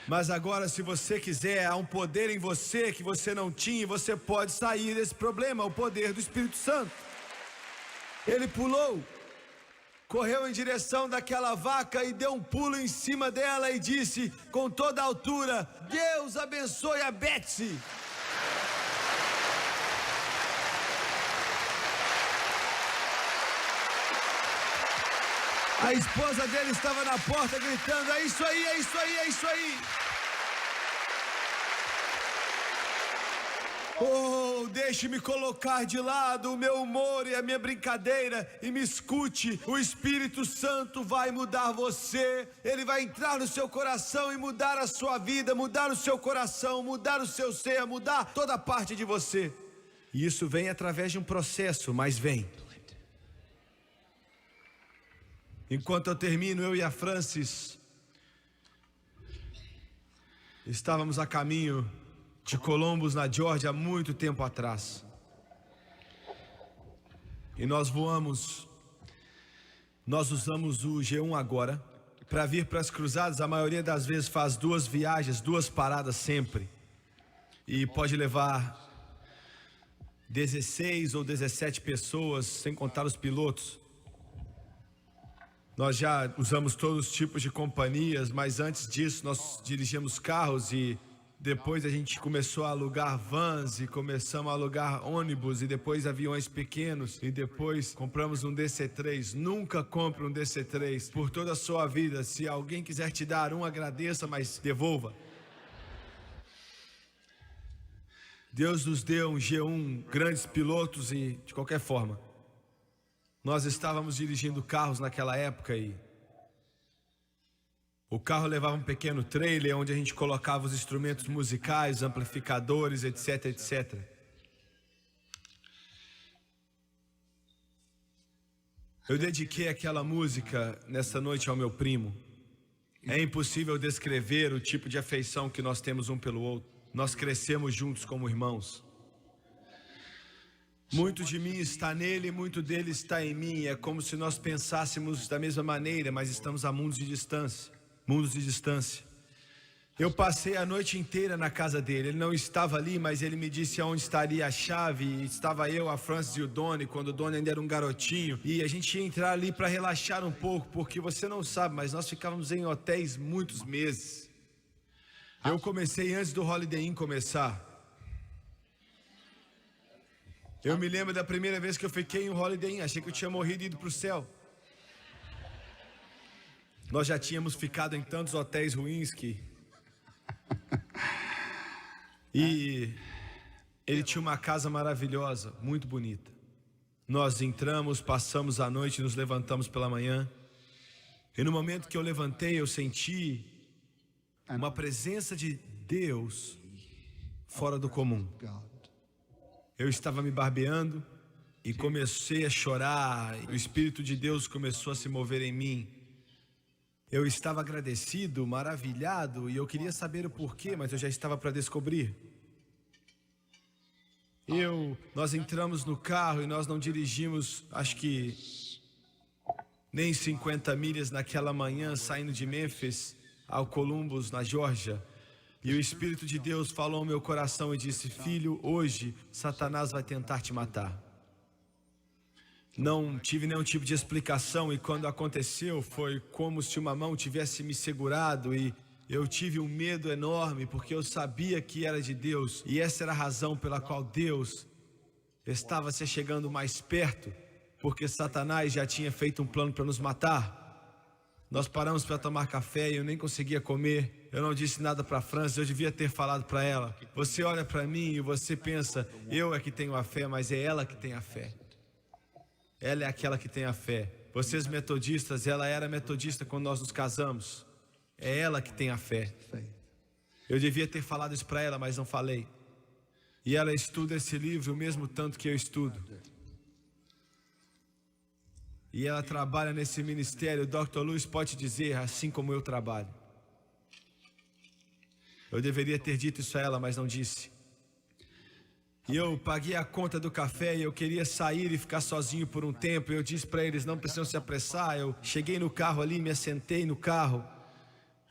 Mas agora, se você quiser, há um poder em você que você não tinha, e você pode sair desse problema, o poder do Espírito Santo. Ele pulou, correu em direção daquela vaca e deu um pulo em cima dela e disse com toda a altura: Deus abençoe a Betsy. A esposa dele estava na porta gritando: é isso aí, é isso aí, é isso aí. Oh, deixe-me colocar de lado o meu humor e a minha brincadeira e me escute. O Espírito Santo vai mudar você. Ele vai entrar no seu coração e mudar a sua vida, mudar o seu coração, mudar o seu ser, mudar toda parte de você. E isso vem através de um processo, mas vem. Enquanto eu termino, eu e a Francis estávamos a caminho de Columbus, na Geórgia, há muito tempo atrás. E nós usamos o G1 agora para vir para as cruzadas. A maioria das vezes faz 2 viagens, 2 paradas sempre. E pode levar 16 ou 17 pessoas, sem contar os pilotos. Nós já usamos todos os tipos de companhias, mas antes disso nós dirigíamos carros e depois a gente começou a alugar vans e começamos a alugar ônibus e depois aviões pequenos e depois compramos um DC-3. Nunca compre um DC-3 por toda a sua vida. Se alguém quiser te dar um, agradeça, mas devolva. Deus nos deu um G1, grandes pilotos e de qualquer forma. Nós estávamos dirigindo carros naquela época e o carro levava um pequeno trailer onde a gente colocava os instrumentos musicais, amplificadores, etc, etc. Eu dediquei aquela música nessa noite ao meu primo. É impossível descrever o tipo de afeição que nós temos um pelo outro. Nós crescemos juntos como irmãos. Muito de mim está nele, muito dele está em mim. É como se nós pensássemos da mesma maneira, mas estamos a mundos de distância. Mundos de distância. Eu passei a noite inteira na casa dele. Ele não estava ali, mas ele me disse aonde estaria a chave. E estava eu, a Francis e o Donnie, quando o Donnie ainda era um garotinho. E a gente ia entrar ali para relaxar um pouco, porque você não sabe, mas nós ficávamos em hotéis muitos meses. Eu comecei antes do Holiday Inn começar. Eu me lembro da primeira vez que eu fiquei em um Holiday Inn, achei que eu tinha morrido e ido para o céu. Nós já tínhamos ficado em tantos hotéis ruins que... E ele tinha uma casa maravilhosa, muito bonita. Nós entramos, passamos a noite, nos levantamos pela manhã. E no momento que eu levantei, eu senti uma presença de Deus fora do comum. Eu estava me barbeando e comecei a chorar. O Espírito de Deus começou a se mover em mim. Eu estava agradecido, maravilhado, e eu queria saber o porquê, mas eu já estava para descobrir. Nós entramos no carro e nós não dirigimos, acho que nem 50 milhas naquela manhã, saindo de Memphis ao Columbus, na Geórgia. E o Espírito de Deus falou ao meu coração e disse: filho, hoje Satanás vai tentar te matar. Não tive nenhum tipo de explicação e quando aconteceu foi como se uma mão tivesse me segurado e eu tive um medo enorme porque eu sabia que era de Deus e essa era a razão pela qual Deus estava se chegando mais perto, porque Satanás já tinha feito um plano para nos matar. Nós paramos para tomar café e eu nem conseguia comer. Eu não disse nada para a Francis, eu devia ter falado para ela. Você olha para mim e você pensa, eu é que tenho a fé, mas é ela que tem a fé. Ela é aquela que tem a fé. Vocês metodistas, ela era metodista quando nós nos casamos. É ela que tem a fé. Eu devia ter falado isso para ela, mas não falei. E ela estuda esse livro o mesmo tanto que eu estudo. E ela trabalha nesse ministério. O Dr. Lewis pode dizer, assim como eu trabalho. Eu deveria ter dito isso a ela, mas não disse. E eu paguei a conta do café e eu queria sair e ficar sozinho por um tempo. Eu disse para eles, não precisam se apressar. Eu cheguei no carro ali, me assentei no carro,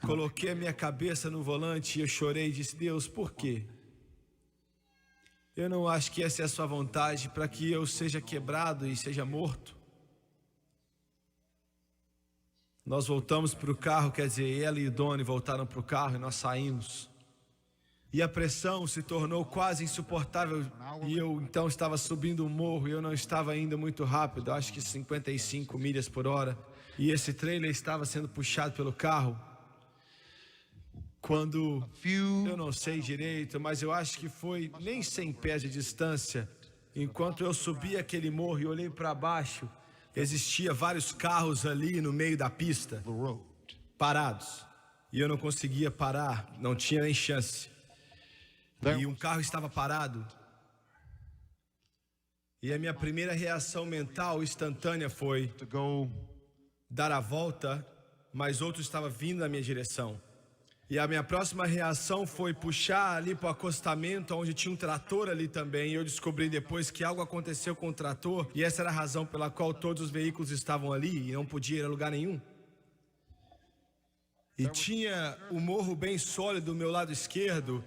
coloquei a minha cabeça no volante e eu chorei e disse, Deus, por quê? Eu não acho que essa é a sua vontade para que eu seja quebrado e seja morto. Nós voltamos para o carro, quer dizer, ela e Doni voltaram para o carro e nós saímos. E a pressão se tornou quase insuportável e eu então estava subindo um morro e eu não estava indo muito rápido, acho que 55 milhas por hora. E esse trailer estava sendo puxado pelo carro. Quando, eu não sei direito, mas eu acho que foi nem 100 pés de distância. Enquanto eu subi aquele morro e olhei para baixo, existia vários carros ali no meio da pista, parados. E eu não conseguia parar, não tinha nem chance. E um carro estava parado. E a minha primeira reação mental instantânea foi dar a volta, mas outro estava vindo na minha direção. E a minha próxima reação foi puxar ali para o acostamento, onde tinha um trator ali também. E eu descobri depois que algo aconteceu com o trator, e essa era a razão pela qual todos os veículos estavam ali e não podia ir a lugar nenhum. E tinha o morro bem sólido do meu lado esquerdo.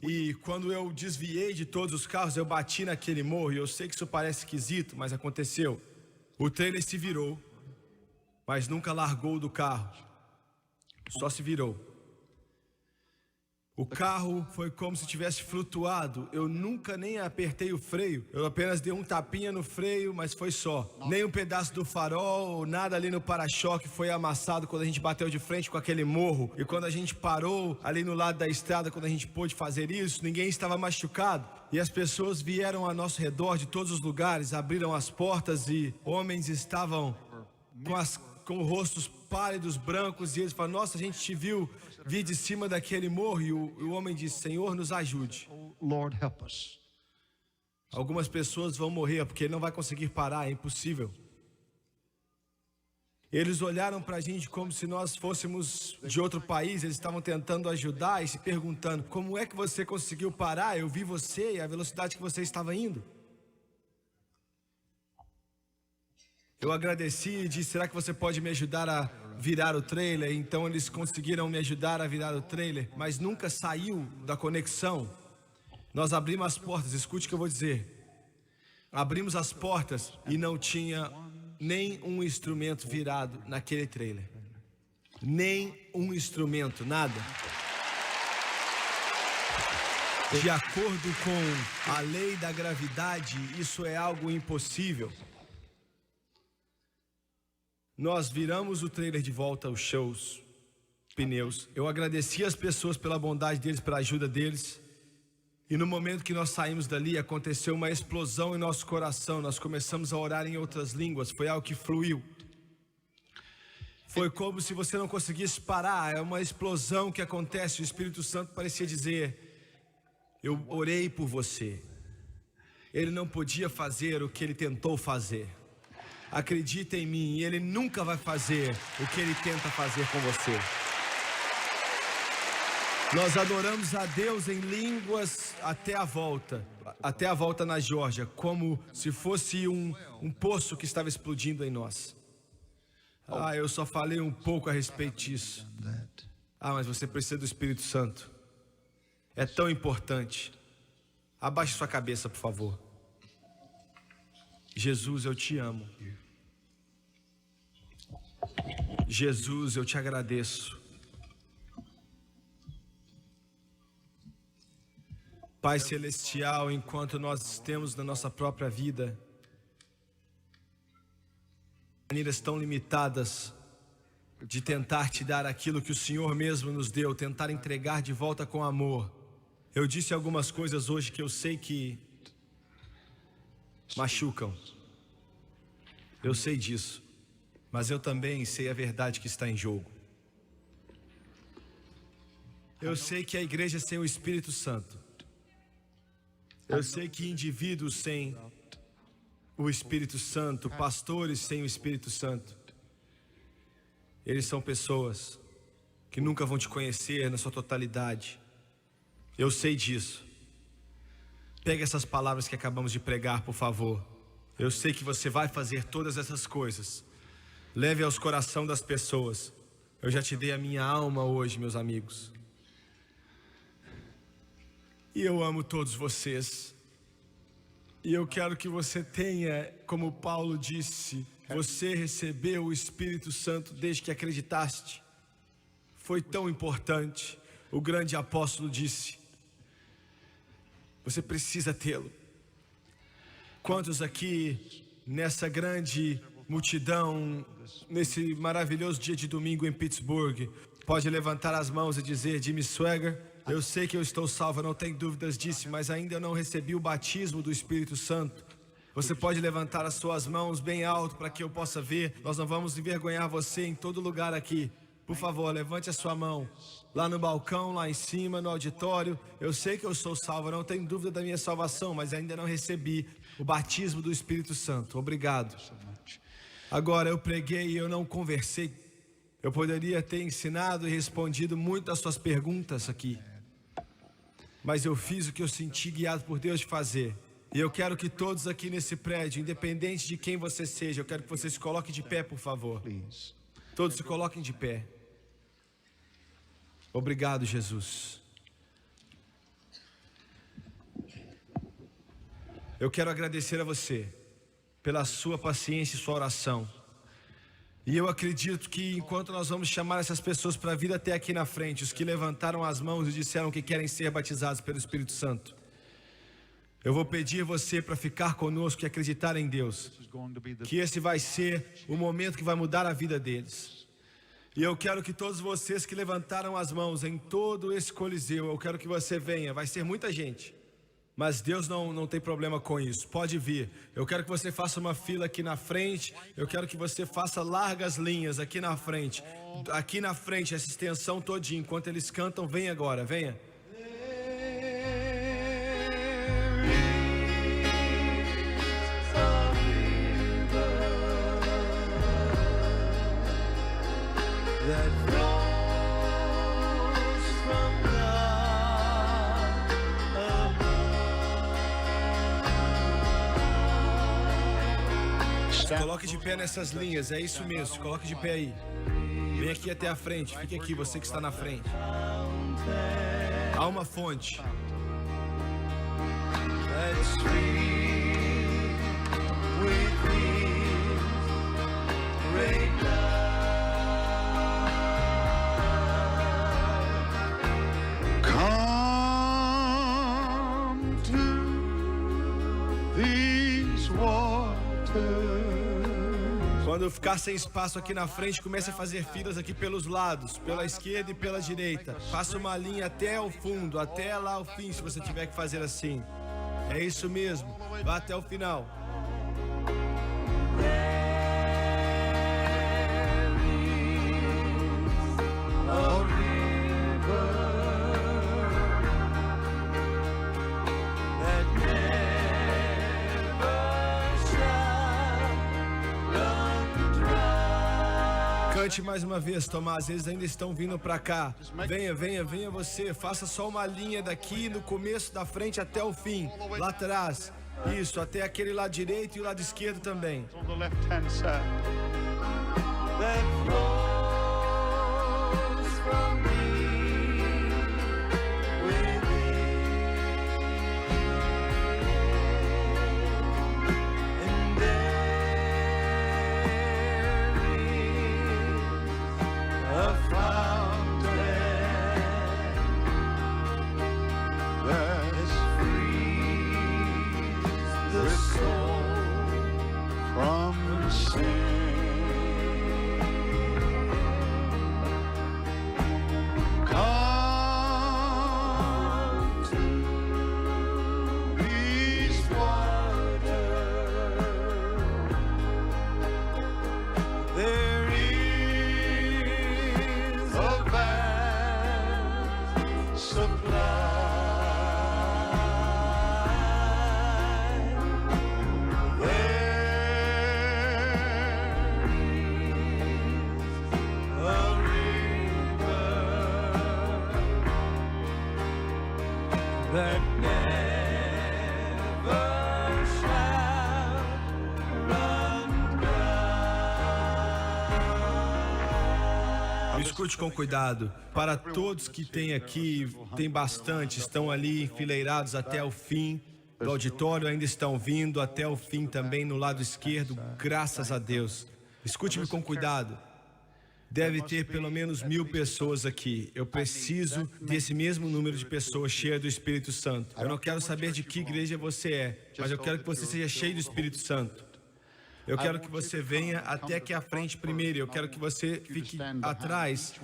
E quando eu desviei de todos os carros, eu bati naquele morro. E eu sei que isso parece esquisito, mas aconteceu. O trailer se virou, mas nunca largou do carro. Só se virou. O carro foi como se tivesse flutuado. Eu nunca nem apertei o freio. Eu apenas dei um tapinha no freio, mas foi só. Nem um pedaço do farol, nada ali no para-choque foi amassado quando a gente bateu de frente com aquele morro. E quando a gente parou ali no lado da estrada, quando a gente pôde fazer isso, ninguém estava machucado. E as pessoas vieram ao nosso redor de todos os lugares, abriram as portas e homens estavam com rostos pálidos, brancos, e eles falaram, nossa, a gente te viu vir de cima daquele morro. E o homem disse, Senhor, nos ajude. Lord, help us. Algumas pessoas vão morrer porque ele não vai conseguir parar, é impossível. Eles olharam para a gente como se nós fôssemos de outro país. Eles estavam tentando ajudar e se perguntando, como é que você conseguiu parar? Eu vi você e a velocidade que você estava indo. Eu agradeci e disse, será que você pode me ajudar a virar o trailer? Então eles conseguiram me ajudar a virar o trailer, mas nunca saiu da conexão. Nós abrimos as portas, escute o que eu vou dizer. Abrimos as portas e não tinha nem um instrumento virado naquele trailer. Nem um instrumento, nada. De acordo com a lei da gravidade, isso é algo impossível. Nós viramos o trailer de volta aos shows, pneus. Eu agradeci as pessoas pela bondade deles, pela ajuda deles. E no momento que nós saímos dali, aconteceu uma explosão em nosso coração. Nós começamos a orar em outras línguas. Foi algo que fluiu. Foi como se você não conseguisse parar. É uma explosão que acontece. O Espírito Santo parecia dizer, eu orei por você. Ele não podia fazer o que ele tentou fazer. Acredita em mim, ele nunca vai fazer o que ele tenta fazer com você. Nós adoramos a Deus em línguas até a volta na Geórgia, como se fosse um poço que estava explodindo em nós. Eu só falei um pouco a respeito disso. Mas você precisa do Espírito Santo. É tão importante. Abaixe sua cabeça, por favor. Jesus, eu te amo. Jesus, eu te agradeço. Pai Celestial, enquanto nós temos na nossa própria vida maneiras tão limitadas de tentar te dar aquilo que o Senhor mesmo nos deu, tentar entregar de volta com amor. Eu disse algumas coisas hoje que eu sei que machucam. Eu sei disso. Mas eu também sei a verdade que está em jogo. Eu sei que a igreja sem o Espírito Santo. Eu sei que indivíduos sem o Espírito Santo, pastores sem o Espírito Santo, eles são pessoas que nunca vão te conhecer na sua totalidade. Eu sei disso. Pegue essas palavras que acabamos de pregar, por favor. Eu sei que você vai fazer todas essas coisas. Leve aos corações das pessoas. Eu já te dei a minha alma hoje, meus amigos. E eu amo todos vocês. E eu quero que você tenha, como Paulo disse, você recebeu o Espírito Santo desde que acreditaste. Foi tão importante. O grande apóstolo disse: você precisa tê-lo. Quantos aqui, nessa grande multidão, nesse maravilhoso dia de domingo em Pittsburgh, pode levantar as mãos e dizer: Jimmy Swaggart, eu sei que eu estou salvo, não tenho dúvidas disso, mas ainda não recebi o batismo do Espírito Santo. Você pode levantar as suas mãos bem alto para que eu possa ver. Nós não vamos envergonhar você em todo lugar aqui. Por favor, levante a sua mão. Lá no balcão, lá em cima, no auditório. Eu sei que eu sou salvo, não tenho dúvida da minha salvação, mas ainda não recebi o batismo do Espírito Santo. Obrigado. Agora, eu preguei e eu não conversei. Eu poderia ter ensinado e respondido muito das suas perguntas aqui. Mas eu fiz o que eu senti guiado por Deus de fazer. E eu quero que todos aqui nesse prédio, independente de quem você seja, eu quero que você se coloque de pé, por favor. Todos se coloquem de pé. Obrigado, Jesus. Eu quero agradecer a você pela sua paciência e sua oração. E eu acredito que enquanto nós vamos chamar essas pessoas para vir até aqui na frente, os que levantaram as mãos e disseram que querem ser batizados pelo Espírito Santo, eu vou pedir você para ficar conosco e acreditar em Deus, que esse vai ser o momento que vai mudar a vida deles. E eu quero que todos vocês que levantaram as mãos em todo esse coliseu, eu quero que você venha, vai ser muita gente. Mas Deus não tem problema com isso, pode vir. Eu quero que você faça uma fila aqui na frente. Eu quero que você faça largas linhas aqui na frente. Aqui na frente, essa extensão todinha. Enquanto eles cantam, vem agora, venha. Coloque de pé nessas linhas, é isso mesmo, coloque de pé aí. Vem aqui até a frente, fique aqui, você que está na frente. Há uma fonte. Come to these waters. Quando ficar sem espaço aqui na frente, comece a fazer filas aqui pelos lados, pela esquerda e pela direita. Faça uma linha até o fundo, até lá o fim, se você tiver que fazer assim. É isso mesmo, vá até o final. Cante mais uma vez, Tomás, eles ainda estão vindo pra cá. Venha, venha, venha você, faça só uma linha daqui no começo da frente até o fim, lá atrás. Isso, até aquele lado direito e o lado esquerdo também. On the left-hand side. that never Escute com cuidado. Para todos que tem aqui, tem bastante, estão ali enfileirados até o fim do auditório, ainda estão vindo até o fim também no lado esquerdo, graças a Deus. Escute-me com cuidado. Deve ter pelo menos 1000 pessoas aqui. Eu preciso desse mesmo número de pessoas cheias do Espírito Santo. Eu não quero saber de que igreja você é, mas eu quero que você seja cheio do Espírito Santo. Eu quero que você venha até aqui à frente primeiro. Eu quero que você fique atrás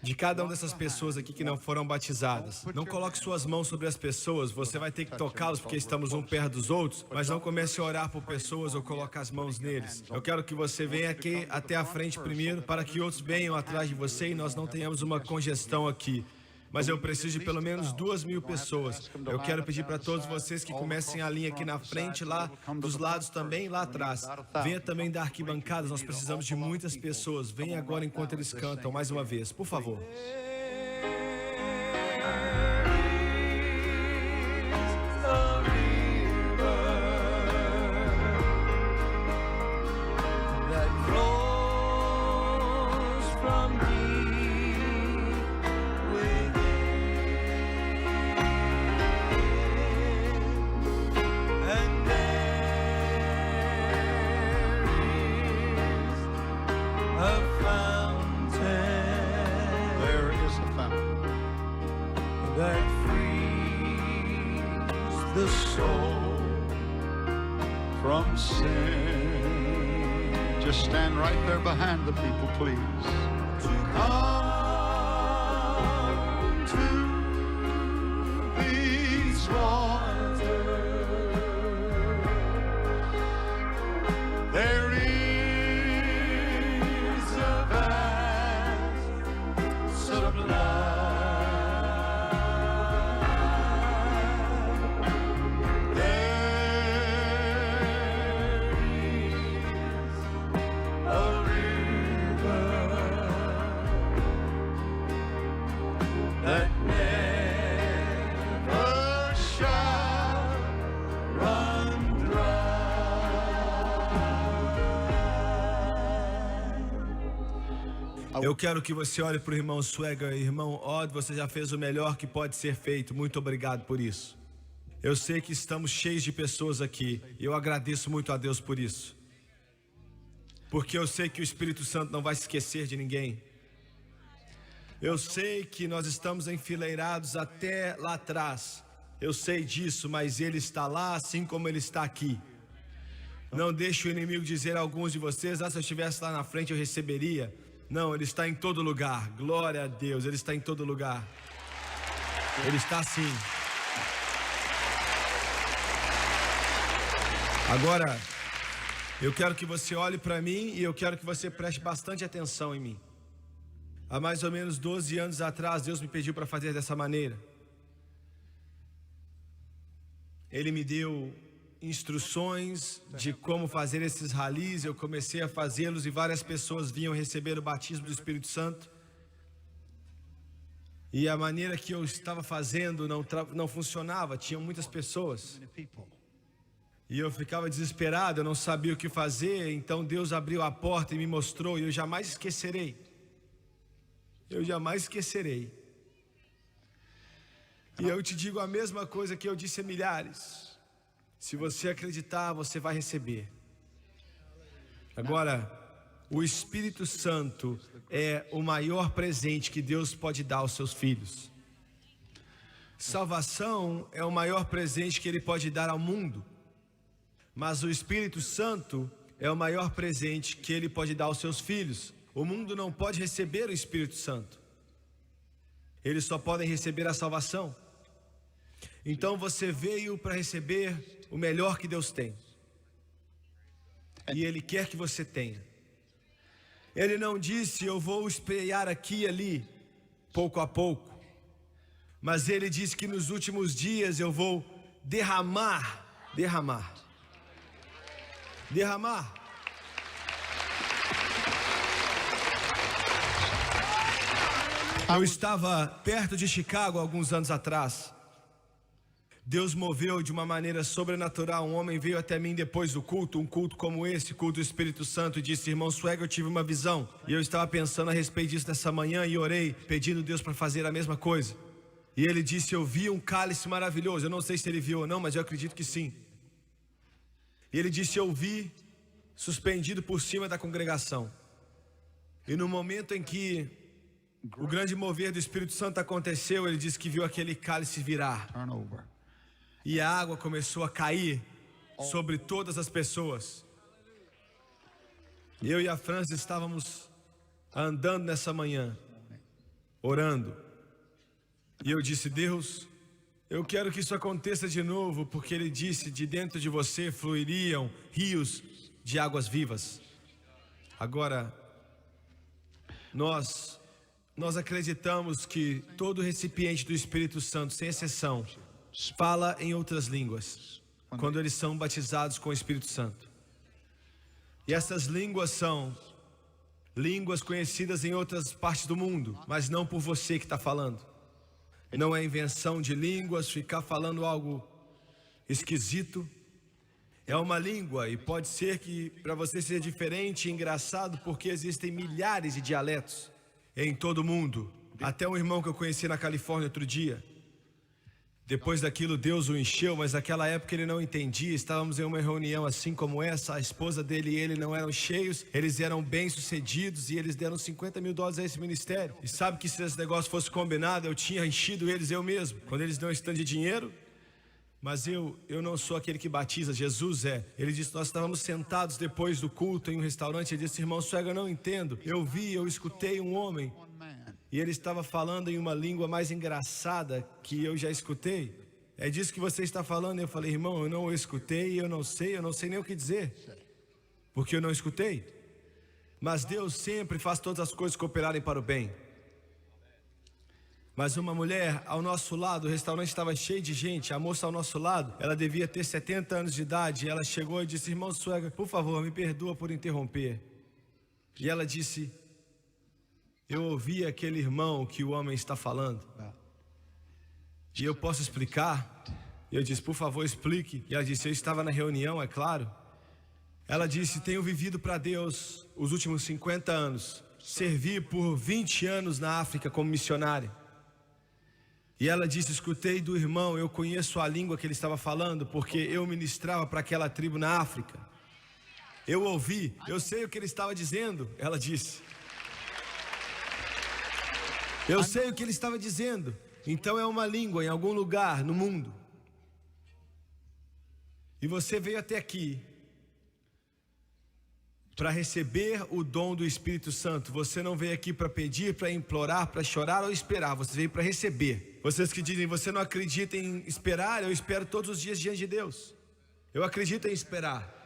de cada uma dessas pessoas aqui que não foram batizadas. Não coloque suas mãos sobre as pessoas, você vai ter que tocá-los porque estamos um perto dos outros, mas não comece a orar por pessoas ou colocar as mãos neles. Eu quero que você venha aqui até a frente primeiro para que outros venham atrás de você e nós não tenhamos uma congestão aqui. Mas eu preciso de pelo menos 2000 pessoas. Eu quero pedir para todos vocês que comecem a linha aqui na frente, lá dos lados também, lá atrás. Venha também da arquibancada, nós precisamos de muitas pessoas. Venha agora enquanto eles cantam, mais uma vez, por favor. From sin. Just stand right there behind the people, please. To come to these waters, there is a vast supply. Eu quero que você olhe para o irmão Swagger. Irmão Odd, você já fez o melhor que pode ser feito. Muito obrigado por isso. Eu sei que estamos cheios de pessoas aqui. E eu agradeço muito a Deus por isso. Porque eu sei que o Espírito Santo não vai se esquecer de ninguém. Eu sei que nós estamos enfileirados até lá atrás. Eu sei disso, mas Ele está lá assim como Ele está aqui. Não deixe o inimigo dizer a alguns de vocês: se eu estivesse lá na frente eu receberia. Não, Ele está em todo lugar. Glória a Deus, Ele está em todo lugar. Ele está assim. Agora, eu quero que você olhe para mim e eu quero que você preste bastante atenção em mim. Há mais ou menos 12 anos atrás, Deus me pediu para fazer dessa maneira. Ele me deu instruções de como fazer esses ralis. Eu comecei a fazê-los e várias pessoas vinham receber o batismo do Espírito Santo. E a maneira que eu estava fazendo não funcionava, tinham muitas pessoas. E eu ficava desesperado, eu não sabia o que fazer. Então Deus abriu a porta e me mostrou, e eu jamais esquecerei. Eu jamais esquecerei. E eu te digo a mesma coisa que eu disse a milhares. Se você acreditar, você vai receber. Agora, o Espírito Santo é o maior presente que Deus pode dar aos seus filhos. Salvação é o maior presente que Ele pode dar ao mundo. Mas o Espírito Santo é o maior presente que Ele pode dar aos seus filhos. O mundo não pode receber o Espírito Santo. Eles só podem receber a salvação. Então você veio para receber o melhor que Deus tem. E Ele quer que você tenha. Ele não disse: eu vou espreiar aqui e ali, pouco a pouco. Mas Ele disse que nos últimos dias eu vou derramar. Eu estava perto de Chicago alguns anos atrás. Deus moveu de uma maneira sobrenatural. Um homem veio até mim depois do culto, um culto como esse, culto do Espírito Santo, e disse: irmão Swagger, eu tive uma visão. E eu estava pensando a respeito disso nessa manhã e orei, pedindo a Deus para fazer a mesma coisa. E ele disse: eu vi um cálice maravilhoso. Eu não sei se ele viu ou não, mas eu acredito que sim. E ele disse: eu vi suspendido por cima da congregação. E no momento em que o grande mover do Espírito Santo aconteceu, ele disse que viu aquele cálice virar. Turn over. E a água começou a cair sobre todas as pessoas. Eu e a França estávamos andando nessa manhã, orando. E eu disse: Deus, eu quero que isso aconteça de novo, porque Ele disse: de dentro de você fluiriam rios de águas vivas. Agora, nós acreditamos que todo recipiente do Espírito Santo, sem exceção, fala em outras línguas quando eles são batizados com o Espírito Santo. E essas línguas são línguas conhecidas em outras partes do mundo, mas não por você que está falando. Não é invenção de línguas, ficar falando algo esquisito. É uma língua, e pode ser que para você seja diferente e engraçado, porque existem milhares de dialetos em todo o mundo. Até um irmão que eu conheci na Califórnia outro dia, depois daquilo Deus o encheu, mas naquela época ele não entendia. Estávamos em uma reunião assim como essa, a esposa dele e ele não eram cheios, eles eram bem-sucedidos e eles deram $50 mil a esse ministério. E sabe que se esse negócio fosse combinado, eu tinha enchido eles eu mesmo. Quando eles não estão de dinheiro, mas eu não sou aquele que batiza, Jesus é. Ele disse: nós estávamos sentados depois do culto em um restaurante. Ele disse: irmão Swagger, eu não entendo. Eu escutei um homem e ele estava falando em uma língua mais engraçada que eu já escutei. É disso que você está falando? Eu falei: irmão, eu não o escutei, eu não sei nem o que dizer, porque eu não escutei. Mas Deus sempre faz todas as coisas cooperarem para o bem. Mas uma mulher ao nosso lado, o restaurante estava cheio de gente, a moça ao nosso lado, ela devia ter 70 anos de idade, ela chegou e disse: irmão Swagger, por favor, me perdoa por interromper. E ela disse: eu ouvi aquele irmão que o homem está falando, e eu posso explicar? E eu disse: por favor, explique. E ela disse: eu estava na reunião, é claro. Ela disse: tenho vivido para Deus os últimos 50 anos, servi por 20 anos na África como missionária. E ela disse: escutei do irmão, eu conheço a língua que ele estava falando, porque eu ministrava para aquela tribo na África. Eu ouvi, eu sei o que ele estava dizendo. Ela disse: eu sei o que ele estava dizendo. Então é uma língua em algum lugar no mundo. E você veio até aqui para receber o dom do Espírito Santo. Você não veio aqui para pedir, para implorar, para chorar ou esperar. Você veio para receber. Vocês que dizem: você não acredita em esperar, eu espero todos os dias diante de Deus. Eu acredito em esperar.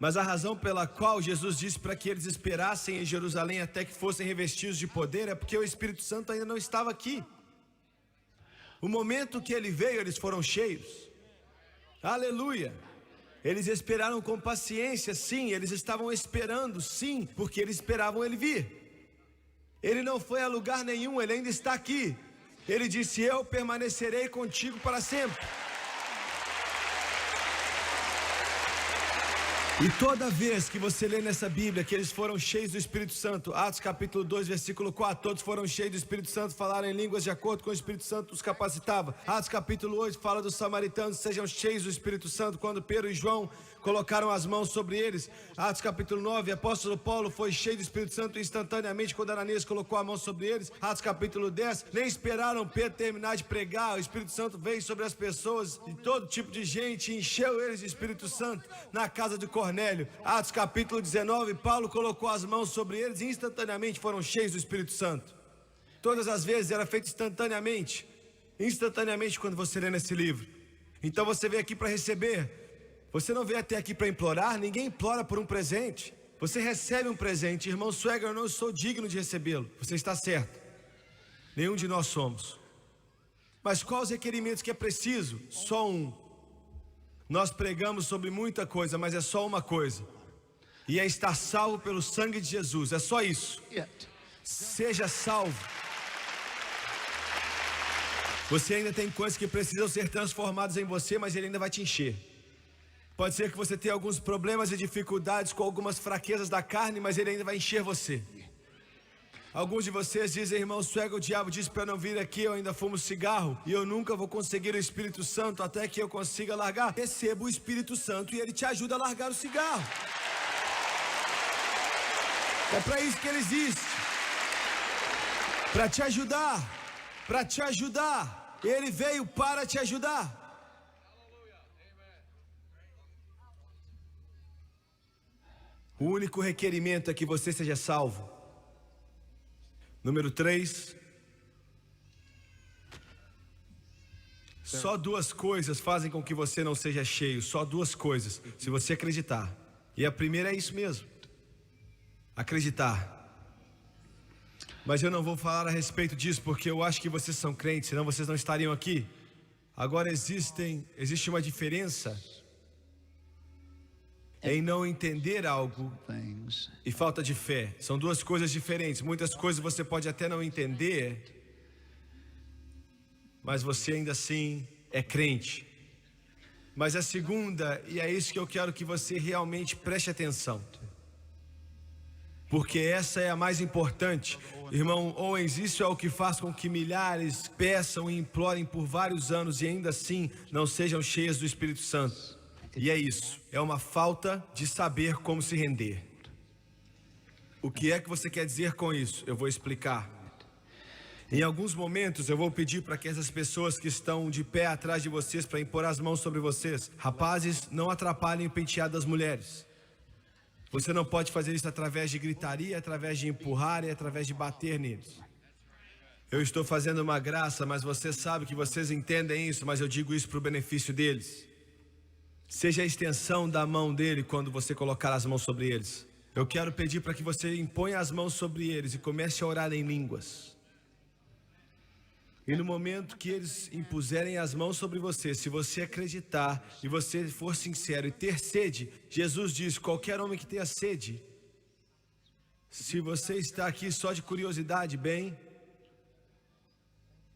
Mas a razão pela qual Jesus disse para que eles esperassem em Jerusalém até que fossem revestidos de poder é porque o Espírito Santo ainda não estava aqui. O momento que ele veio, eles foram cheios. Aleluia! Eles esperaram com paciência, sim. Eles estavam esperando, sim, porque eles esperavam ele vir. Ele não foi a lugar nenhum, ele ainda está aqui. Ele disse: eu permanecerei contigo para sempre. E toda vez que você lê nessa Bíblia que eles foram cheios do Espírito Santo, Atos capítulo 2, versículo 4, todos foram cheios do Espírito Santo, falaram em línguas de acordo com o Espírito Santo os capacitava. Atos capítulo 8 fala dos samaritanos, sejam cheios do Espírito Santo, quando Pedro e João colocaram as mãos sobre eles. Atos capítulo 9, apóstolo Paulo foi cheio do Espírito Santo instantaneamente quando Ananias colocou a mão sobre eles. Atos capítulo 10, nem esperaram Pedro terminar de pregar, o Espírito Santo veio sobre as pessoas de todo tipo de gente, encheu eles de Espírito Santo na casa de Cornélio. Atos capítulo 19, Paulo colocou as mãos sobre eles e instantaneamente foram cheios do Espírito Santo. Todas as vezes era feito instantaneamente quando você lê nesse livro. Então você veio aqui para receber. Você não veio até aqui para implorar. Ninguém implora por um presente. Você recebe um presente. Irmão Swagger, eu não sou digno de recebê-lo. Você está certo. Nenhum de nós somos. Mas quais os requerimentos que é preciso? Só um. Nós pregamos sobre muita coisa, mas é só uma coisa. E é estar salvo pelo sangue de Jesus. É só isso. Seja salvo. Você ainda tem coisas que precisam ser transformadas em você, mas Ele ainda vai te encher. Pode ser que você tenha alguns problemas e dificuldades com algumas fraquezas da carne, mas Ele ainda vai encher você. Alguns de vocês dizem, irmão Swagger, o diabo disse para não vir aqui, eu ainda fumo cigarro e eu nunca vou conseguir o Espírito Santo até que eu consiga largar. Receba o Espírito Santo e Ele te ajuda a largar o cigarro. É para isso que Ele existe. Para te ajudar. Para te ajudar. Ele veio para te ajudar. O único requerimento é que você seja salvo. Número 3. Só 2 coisas fazem com que você não seja cheio. Só 2 coisas, se você acreditar. E a primeira é isso mesmo. Acreditar. Mas eu não vou falar a respeito disso porque eu acho que vocês são crentes, senão vocês não estariam aqui. Agora existe uma diferença em não entender algo e falta de fé. São 2 coisas diferentes. Muitas coisas você pode até não entender, mas você ainda assim é crente. Mas a segunda, e é isso que eu quero que você realmente preste atenção, porque essa é a mais importante. Irmão Owens, isso é o que faz com que milhares peçam e implorem por vários anos e ainda assim não sejam cheias do Espírito Santo. E é isso, é uma falta de saber como se render. O que é que você quer dizer com isso? Eu vou explicar. Em alguns momentos eu vou pedir para que essas pessoas que estão de pé atrás de vocês, para impor as mãos sobre vocês, rapazes, não atrapalhem o penteado das mulheres. Você não pode fazer isso através de gritaria, através de empurrar e através de bater neles. Eu estou fazendo uma graça, mas você sabe que vocês entendem isso, mas eu digo isso para o benefício deles. Seja a extensão da mão dele quando você colocar as mãos sobre eles. Eu quero pedir para que você imponha as mãos sobre eles e comece a orar em línguas. E no momento que eles impuserem as mãos sobre você, se você acreditar e você for sincero e ter sede, Jesus diz, qualquer homem que tenha sede. Se você está aqui só de curiosidade, bem,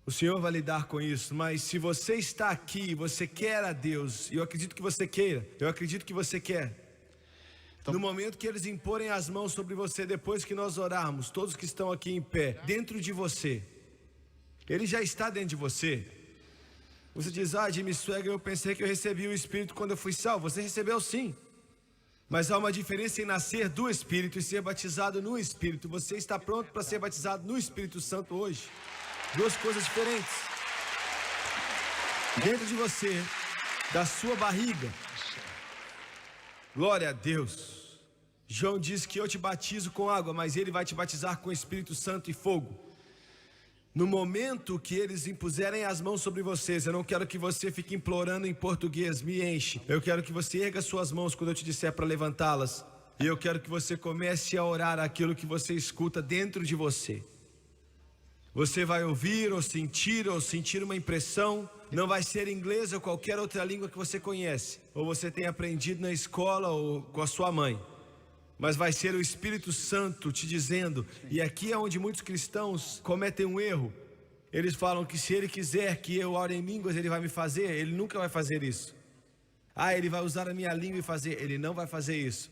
o Senhor vai lidar com isso. Mas se você está aqui e você quer a Deus, e eu acredito que você queira, eu acredito que você quer. No momento que eles imporem as mãos sobre você, depois que nós orarmos, todos que estão aqui em pé, dentro de você, Ele já está dentro de você. Você diz, Jimmy Swagger, eu pensei que eu recebi o Espírito quando eu fui salvo. Você recebeu sim. Mas há uma diferença em nascer do Espírito e ser batizado no Espírito. Você está pronto para ser batizado no Espírito Santo hoje? 2 coisas diferentes. Dentro de você, da sua barriga. Glória a Deus. João diz que eu te batizo com água, mas Ele vai te batizar com Espírito Santo e fogo. No momento que eles impuserem as mãos sobre vocês, eu não quero que você fique implorando em português, me enche. Eu quero que você erga suas mãos quando eu te disser para levantá-las. E eu quero que você comece a orar aquilo que você escuta dentro de você. Você vai ouvir ou sentir uma impressão. Não vai ser inglês ou qualquer outra língua que você conhece, ou você tem aprendido na escola ou com a sua mãe. Mas vai ser o Espírito Santo te dizendo. E aqui é onde muitos cristãos cometem um erro. Eles falam que se Ele quiser que eu ore em línguas, Ele vai me fazer. Ele nunca vai fazer isso. Ele vai usar a minha língua e fazer. Ele não vai fazer isso.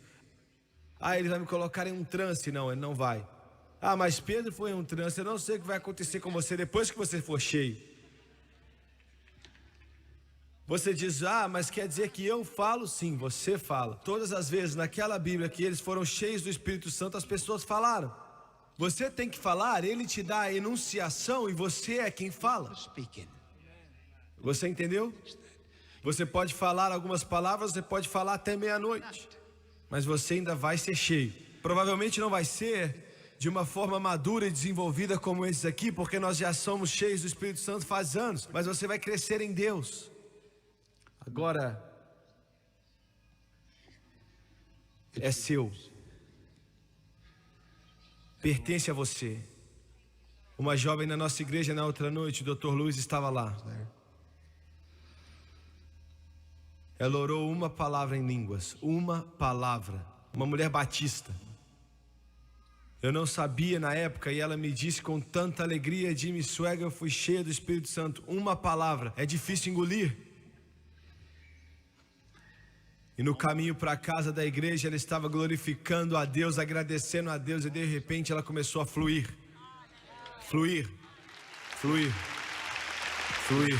Ele vai me colocar em um transe. Não, Ele não vai. Mas Pedro foi em um transe. Eu não sei o que vai acontecer com você depois que você for cheio. Você diz, mas quer dizer que eu falo? Sim, você fala. Todas as vezes naquela Bíblia que eles foram cheios do Espírito Santo, as pessoas falaram. Você tem que falar, Ele te dá a enunciação e você é quem fala. Você entendeu? Você pode falar algumas palavras, você pode falar até meia-noite, mas você ainda vai ser cheio. Provavelmente não vai ser de uma forma madura e desenvolvida como esses aqui, porque nós já somos cheios do Espírito Santo faz anos, mas você vai crescer em Deus. Agora, é seu, pertence a você. Uma jovem na nossa igreja na outra noite, o Dr. Luiz estava lá. Ela orou uma palavra em línguas, uma palavra, uma mulher batista. Eu não sabia na época, e ela me disse com tanta alegria: Jimmy Swaggart, eu fui cheia do Espírito Santo. Uma palavra, é difícil engolir. E no caminho para a casa da igreja, ela estava glorificando a Deus, agradecendo a Deus, e de repente ela começou a fluir. Fluir, fluir, fluir.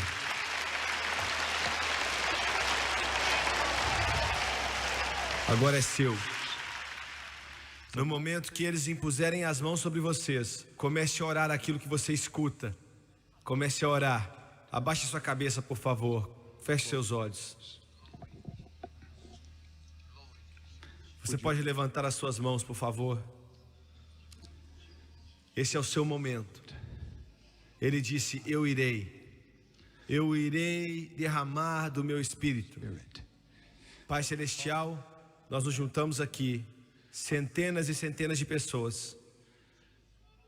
Agora é seu. No momento que eles impuserem as mãos sobre vocês, comece a orar aquilo que você escuta. Comece a orar. Abaixe sua cabeça, por favor. Feche seus olhos. Você pode levantar as suas mãos, por favor. Esse é o seu momento. Ele disse: eu irei derramar do meu Espírito. Pai Celestial, nós nos juntamos aqui, centenas e centenas de pessoas,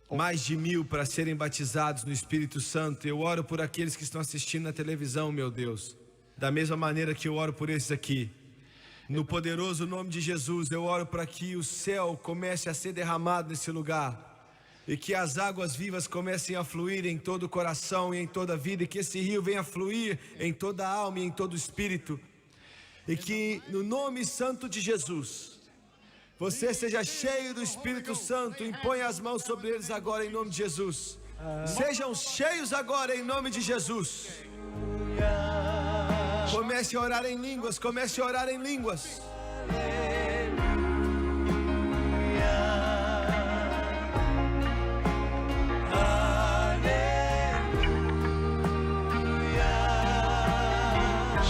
mais de 1000 para serem batizados no Espírito Santo. Eu oro por aqueles que estão assistindo na televisão, meu Deus, da mesma maneira que eu oro por esses aqui. No poderoso nome de Jesus, eu oro para que o céu comece a ser derramado nesse lugar, e que as águas vivas comecem a fluir em todo o coração e em toda a vida, e que esse rio venha fluir em toda a alma e em todo o espírito, e que no nome santo de Jesus, você seja cheio do Espírito Santo. Imponha as mãos sobre eles agora em nome de Jesus. Sejam cheios agora em nome de Jesus. Comece a orar em línguas, comece a orar em línguas.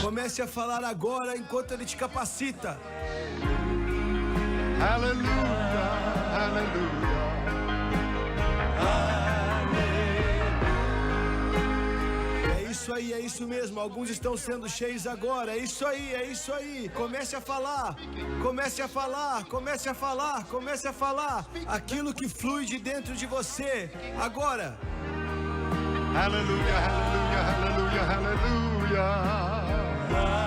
Comece a falar agora enquanto Ele te capacita. Aleluia, aleluia. É isso aí, é isso mesmo. Alguns estão sendo cheios agora. É isso aí, é isso aí. Comece a falar, comece a falar, comece a falar, comece a falar aquilo que flui de dentro de você agora. Aleluia, aleluia, aleluia, aleluia.